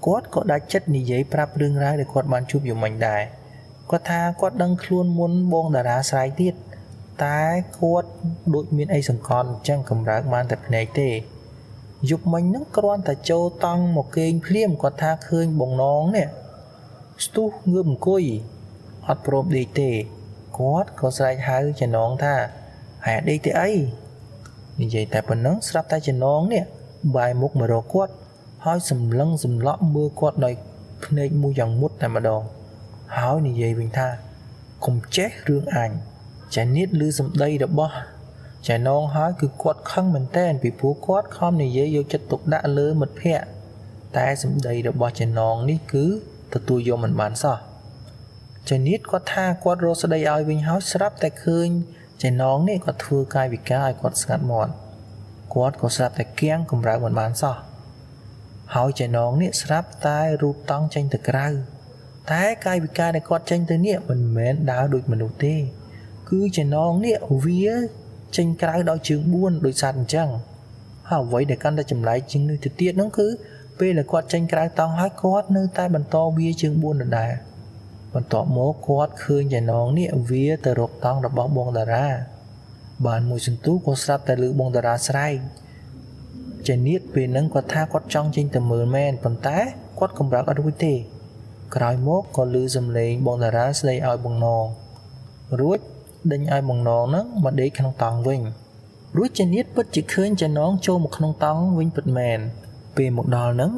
គាត់ក៏ដាច់ចិត្តនិយាយប្រាប់រឿងរ៉ាវដែលគាត់បានជួបយប់មិញដែរគាត់ថាគាត់ដឹងខ្លួនមុនបងតារាស្រែកទៀតតែគាត់ដូចមានអីសង្កត់អញ្ចឹងកម្រើកបានតែភ្នែកទេយប់មិញហ្នឹងគ្រាន់តែចូលតង់មកគេងភ្លាមគាត់ថាឃើញបងនងនេះស្ទុះងើបអង្គុយ អត់ព្រមដេកទេគាត់ក៏ស្រែកហៅចំណងថាហែដេកទេអីនិយាយតែប៉ុណ្ណឹងស្រាប់តែចំណងនេះបែរមុខមករកគាត់ហើយសម្លឹងសម្លក់មើលគាត់ដោយភ្នែកមួយយ៉ាងមុតតែម្ដងហើយនិយាយវិញថាកុំចេះរឿងអញចានៀតឮសម្ដីរបស់ចំណងហើយគឺគាត់ខឹងមែនទែនពីព្រោះគាត់ខំនិយាយយកចិត្តទុកដាក់លើមិត្តភក្តិតែសម្ដីរបស់ចំណងនេះគឺទទួលយកមិនបានសោះចានៀតគាត់ថាគាត់រកស្ដីឲ្យវិញហើយស្រាប់តែឃើញចំណងនេះគាត់ធ្វើកាយវិការឲ្យគាត់ស្ងាត់មាត់គាត់ក៏ស្រាប់តែគៀងកម្រើកមិនបានសោះហើយចំណងនេះស្រាប់តែរូបតង់ចេញទៅក្រៅតែកាយវិការដែលគាត់ចេញទៅនេះមិនមែនដើរដូចមនុស្សទេគឺចំណងនេះវាចេញក្រៅដោយជើង4ដូចសត្វអញ្ចឹងហើយអ្វីដែលកាន់តែចម្លែកជាងនេះទៅទៀតនោះគឺពេលដែលគាត់ចេញក្រៅតង់ហើយគាត់នៅតែបន្តវាជើង4ដដែលបន្ទាប់មកគាត់ឃើញចំណងនេះវាទៅរកតង់របស់បងតារាបានមួយសន្ទុះក៏ស្រាប់តែឮបងតារាស្រែកចានៀតពេលហ្នឹងគាត់ថាគាត់ចង់ចេញទៅមើលមែនប៉ុន្តែគាត់កម្រើកអត់រួចទេក្រោយមកក៏ឮសំឡេងបងតារាស្ដីឲ្យបងនងរួចដេញឲ្យបងនងហ្នឹងមកដេកក្នុងតង់វិញរួចចានៀតពិតជាឃើញចំណងចូលមកក្នុងតង់វិញពិតមែនពេលមកដល់ហ្នឹង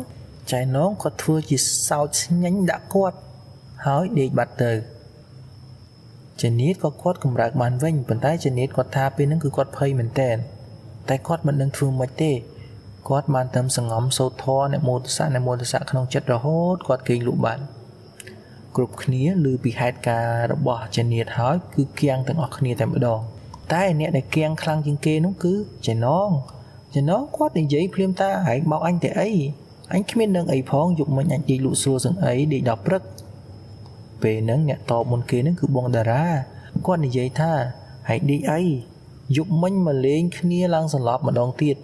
ចំណងគាត់ធ្វើជាសោចស្ញាញ់ដាក់គាត់ហើយដេកបាត់ទៅចានៀតក៏គាត់កម្រើកបានវិញប៉ុន្តែចានៀតគាត់ថាពេលហ្នឹងគឺគាត់ភ័យមែនទែនតែគាត់មិនដឹងធ្វើម៉េចទេគាត់បានតែសង្ងំសូត្រធម៌អ្នកមោទសៈក្នុងចិត្តរហូតគាត់គេងលក់បាត់គ្រប់គ្នាឮពីហេតុការណ៍របស់ចានៀតហើយគឺគៀងទាំងអស់គ្នាតែម្ដងតែអ្នកដែលគៀងខ្លាំងជាងគេនោះគឺចំណងគាត់និយាយភ្លាមថាហែងបោកអញទៅអីអញគ្មាននឹងអីផងយកមិញអញដេកលក់ស្រួលសឹងអីដេកដល់ព្រឹកពេលហ្នឹងអ្នកតបមុនគេហ្នឹងគឺបងតារាគាត់និយាយថាហែងដេកអីយប់មិញមកលេងគ្នាឡើងសន្លប់ម្ដងទៀត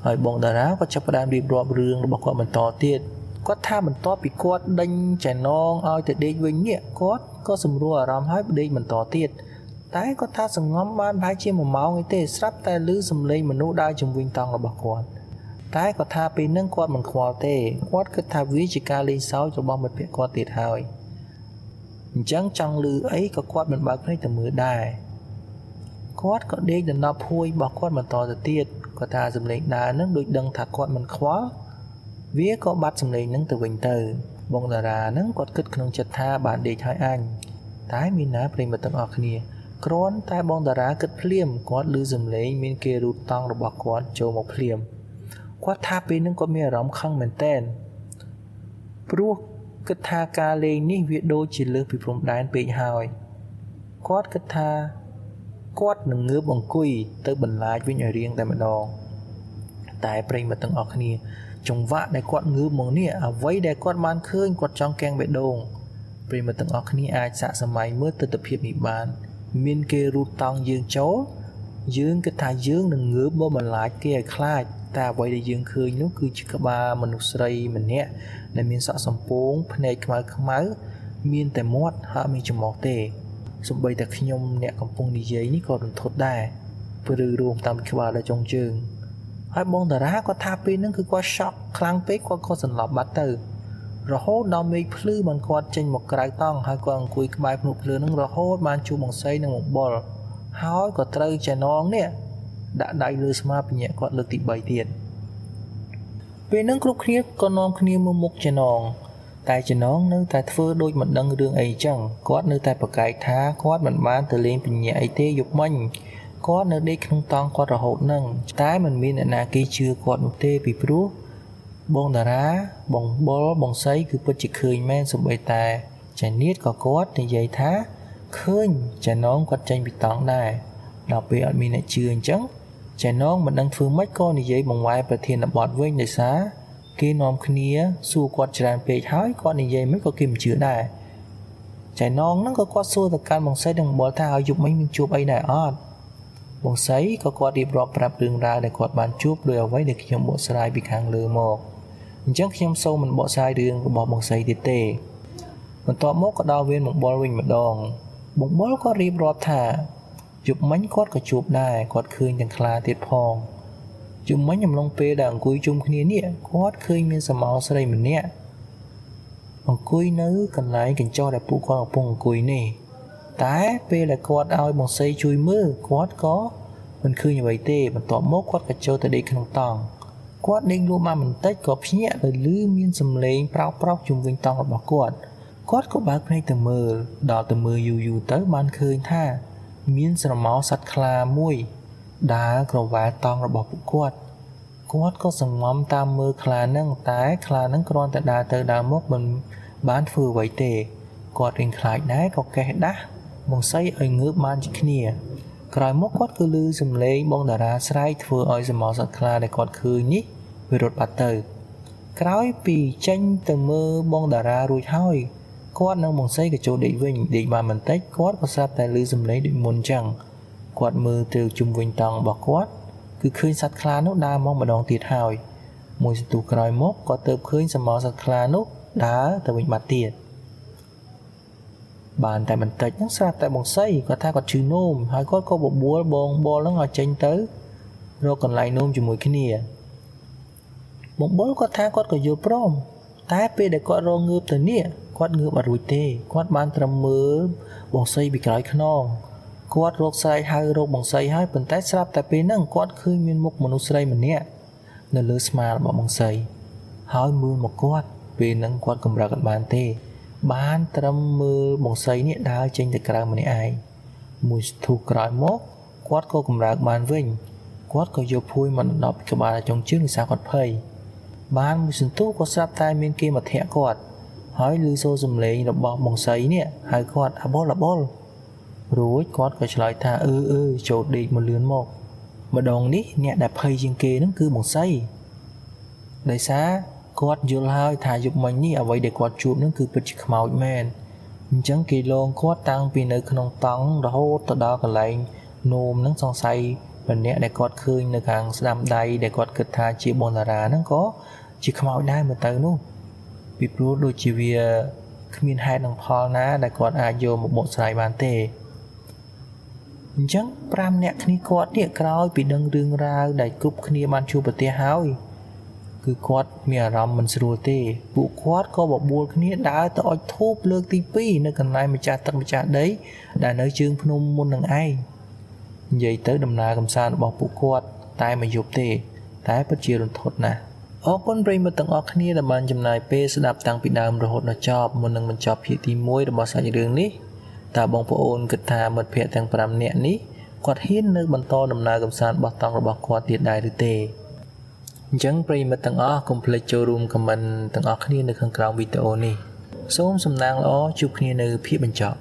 ហើយបងតារាក៏ចាប់ផ្ដើមរៀបរាប់រឿងរបស់គាត់បន្តទៀតគាត់ថាបន្ទាប់ពីគាត់ដេញចំណងឲ្យទៅដេកវិញនេះគាត់ក៏សម្រួលអារម្មណ៍ហើយដេកបន្តទៀតតែគាត់ថាសង្ងំបានប្រហែលជា1ម៉ោងឯទេស្រាប់តែឮសំឡេងមនុស្សដើរជំវិញតង់របស់គាត់តែគាត់ថាពេលហ្នឹងគាត់មិនខ្វល់ទេគាត់គិតថាវាជាការលេងសើចរបស់មិត្តភក្តិគាត់ទៀតហើយអញ្ចឹងចង់ឮអីក៏គាត់មិនបើកភ្នែកទៅមើលដែរគាត់ក៏ដេកដណ្ដប់ភួយរបស់គាត់បន្តទៅទៀតគាត់ថាសំឡេងដើរហ្នឹងដូចដឹងថាគាត់មិនខ្វល់វាក៏បាត់សំឡេងហ្នឹងទៅវិញទៅបងតារាហ្នឹងគាត់គិតក្នុងចិត្តថាបានដេកហើយអញតែមានណាប្រិមត្តទាំងអស់គ្នាគ្រាន់តែបងតារាគិតភ្លាមគាត់ឮសំឡេងមានគេរូតតង់របស់គាត់ចូលមកភ្លាមគាត់ថាពេលហ្នឹងគាត់មានអារម្មណ៍ខឹងមែនទែនព្រោះគិតថាការលេងនេះវាដូចជាលើសពីព្រំដែនពេកហើយគាត់គិតថាគាត់នឹងងើបអង្គុយទៅបន្លាចវិញឲ្យរៀងតែម្ដងតែប្រិមត្តទាំងអស់គ្នាចង្វាក់ដែលគាត់ងើបមកនេះអ្វីដែលគាត់បានឃើញគាត់ចង់កៀងបេះដូងប្រិមត្តទាំងអស់គ្នាអាចសាកសម័យមើលទស្សនភាពនេះបានមានគេរូតតង់យើងចូលយើងគិតថាយើងនឹងងើបមកបន្លាចគេឲ្យខ្លាចតែអ្វីដែលយើងឃើញនោះគឺជាក្បាលមនុស្សស្រីម្នាក់ដែលមានសក់សំពងភ្នែកខ្មៅមានតែមាត់ហើយមានច្រមុះទេសូម្បីតែខ្ញុំអ្នកកំពុងនិយាយនេះក៏រន្ធត់ដែរព្រឺរួមតាមក្បាលដល់ចុងជើងហើយបងតារាគាត់ថាពេលហ្នឹងគឺគាត់షອກខ្លាំងពេកគាត់ក៏សន្លប់បាត់ទៅរហូតដល់មេឃភ្លឺបានគាត់ចេញមកក្រៅតង់ហើយគាត់អង្គុយក្បែរភ្នក់ភ្លើហ្នឹងរហូតបានជួបបងសីនិងបងបុលហើយក៏ត្រូវចំណងនេះដាក់ដៃលើស្មាបញ្ញាគាត់លើកទី3ទៀតពេលហ្នឹងគ្រប់គ្នាក៏នាំគ្នាមើលមុខចំណងតែចំណងនៅតែធ្វើដូចមិនដឹងរឿងអីចឹងគាត់នៅតែប្រកែកថាគាត់មិនបានទៅលេងបញ្ញាអីទេយប់មិញគាត់នៅដេកក្នុងតង់គាត់រហូតហ្នឹងតែមិនមានអ្នកណាគេជឿគាត់នោះទេពីព្រោះបងតារាបងបុលបងសីគឺពិតជាឃើញមែនសូម្បីតែចានៀតក៏គាត់និយាយថាឃើញចំណងគាត់ចេញពីតង់ដែរដល់ពេលអត់មានអ្នកជឿអញ្ចឹងចំណងមិនដឹងធ្វើម៉េចក៏និយាយបង្វែរប្រធានបទវិញដោយសារគេនាំគ្នាសួរគាត់ច្រើនពេកហើយគាត់និយាយមិនក៏គេមិនជឿដែរចំណងហ្នឹងក៏គាត់សួរទៅកាន់បងសីនិងបុលថាឲ្យយប់មិញមានជួបអីដែរអត់បងសីក៏គាត់រៀបរាប់ប្រាប់រឿងរ៉ាវដែលគាត់បានជួបដោយអ្វីដែលខ្ញុំបកស្រាយពីខាងលើមកអញ្ចឹងខ្ញុំសូមមិនបកស្រាយរឿងរបស់បងសីទៀតទេបន្ទាប់មកក៏ដល់វេនបងបុលវិញម្ដងបងបុលក៏រៀបរាប់ថាយប់មិញគាត់ក៏ជួបដែរគាត់ឃើញទាំងខ្លាទៀតផងយប់មិញអំឡុងពេលដែលអង្គុយជុំគ្នានេះគាត់ឃើញមានសមោស្រីម្នាក់ អង្គុយនៅកន្លែងកញ្ចក់ដែលពួកគាត់កំពុងអង្គុយនេះតែពេលដែលគាត់ឲ្យបងសីជួយមើលគាត់ក៏មិនឃើញអ្វីទេបន្ទាប់មកគាត់ក៏ចូលទៅដេកក្នុងតង់គាត់ដេកលក់បានបន្តិចក៏ភ្ញាក់ទៅឮមានសំឡេងប្រោកជុំវិញតង់របស់គាត់ក៏បើកភ្នែកទៅមើលដល់ទៅមើលយូរទៅបានឃើញថាមានស្រមោលសត្វខ្លាមួយដើរក្រវ៉ាតង់របស់ពួកគាត់ក៏សង្ងំតាមមើលខ្លានឹងតែខ្លានឹងគ្រាន់តែដើរទៅដើរមកមិនបានធ្វើអ្វីទេគាត់រៀងខ្លាចដែរក៏កេះដាស់បងសីឲ្យងើបបានជាគ្នាក្រោយមកគាត់ក៏ឮសំឡេងបងតារាស្រែកធ្វើឲ្យស្រមោលសត្វខ្លាដែលគាត់ឃើញនេះវារត់បាត់ទៅក្រោយពីចេញទៅមើលបងតារារួចហើយគាត់និងបងសីក៏ចូលដេកវិញដេកបានបន្តិចគាត់ក៏ស្រាប់តែឮសំឡេងដូចមុនចឹងគាត់មើលទៅជុំវិញតង់របស់គាត់គឺឃើញសត្វខ្លានោះដើរមកម្ដងទៀតហើយមួយសន្ទុះក្រោយមកគាត់ទៅឃើញស្រមោលសត្វខ្លានោះដើរទៅវិញបាត់ទៀតបានតែបន្តិចហ្នឹងស្រាប់តែបងសីគាត់ថាគាត់ឈឺនោមហើយគាត់ក៏បបួលបងបលហ្នឹងឲ្យចេញទៅរកកន្លែងនោមជាមួយគ្នាបងបលគាត់ថាគាត់ក៏យល់ព្រមតែពេលដែលគាត់រងងើបទៅនេះគាត់ងើបអត់រួចទេគាត់បានត្រឹមមើលបងសីពីក្រោយខ្នងគាត់រកស្រែកហៅរកបងសីហើយប៉ុន្តែស្រាប់តែពេលហ្នឹងគាត់ឃើញមានមុខមនុស្សស្រីម្នាក់នៅលើស្មារបស់បងសីហើយមើលមកគាត់ពេលហ្នឹងគាត់កម្រើកអត់បានទេបានត្រឹមមើលបងសីនេះដើរចេញទៅក្រៅម្នាក់ឯងមួយសន្ទុះក្រោយមកគាត់ក៏កម្រើកបានវិញគាត់ក៏យកភួយមកដណ្ដប់ពីក្បាលចុងជើងដោយសារគាត់ភ័យបានមួយសន្ទុះក៏ស្រាប់តែមានគេមកធាក់គាត់ហើយឮសូរសំឡេងរបស់បងសីនេះហៅគាត់អាបុលរួចគាត់ក៏ឆ្លើយថាចូលដេកមកលឿនមកម្ដងនេះអ្នកដែលភ័យជាងគេហ្នឹងគឺបងសីដោយសារគាត់យល់ហើយថាយប់មិញនេះអ្វីដែលគាត់ជួបនឹងគឺពិតជាខ្មោចមែនអញ្ចឹងគេលងគាត់តាំងពីនៅក្នុងតង់រហូតទៅដល់កន្លែងនោមនឹងសង្ស័យម្នាក់ដែលគាត់ឃើញនៅខាងស្ដាំដៃដែលគាត់គិតថាជាបងតារាហ្នឹងក៏ជាខ្មោចដែរមើលទៅនោះពីព្រោះដូចជាវាគ្មានហេតុនិងផលណាដែលគាត់អាចយកមកបកស្រាយបានទេអញ្ចឹង5នាក់គ្នាគាត់នេះក្រោយពីដឹងរឿងរ៉ាវដែលគ្រប់គ្នាបានជួបប្រទះហើយគឺគាត់មានអារម្មណ៍មិនស្រួលទេពួកគាត់ក៏បបួលគ្នាដើរទៅអុជធូបលើកទី2នៅកន្លែងម្ចាស់ទឹកម្ចាស់ដីដែលនៅជើងភ្នំមុននឹងឯងនិយាយទៅដំណើរកម្សាន្តរបស់ពួកគាត់តែមួយយប់ទេតែពិតជារន្ធត់ណាស់អរគុណប្រិយមិត្តទាំងអស់គ្នាដែលបានចំណាយពេលស្ដាប់តាំងពីដើមរហូតដល់ចប់មុននឹងបញ្ចប់ភាគទី1របស់សាច់រឿងនេះតើបងប្អូនគិតថាមិត្តភ័ក្តិទាំង5នាក់នេះគាត់ហ៊ាននៅបន្តដំណើរកម្សាន្តបោះតង់របស់គាត់ទៀតដែរឬទេអញ្ចឹងប្រិយមិត្តទាំងអស់កុំភ្លេចចូលរួមខមមិនទាំងអស់គ្នានៅខាងក្រោមវីដេអូនេះសូមសំណាងល្អជួបគ្នានៅភាគបញ្ចប់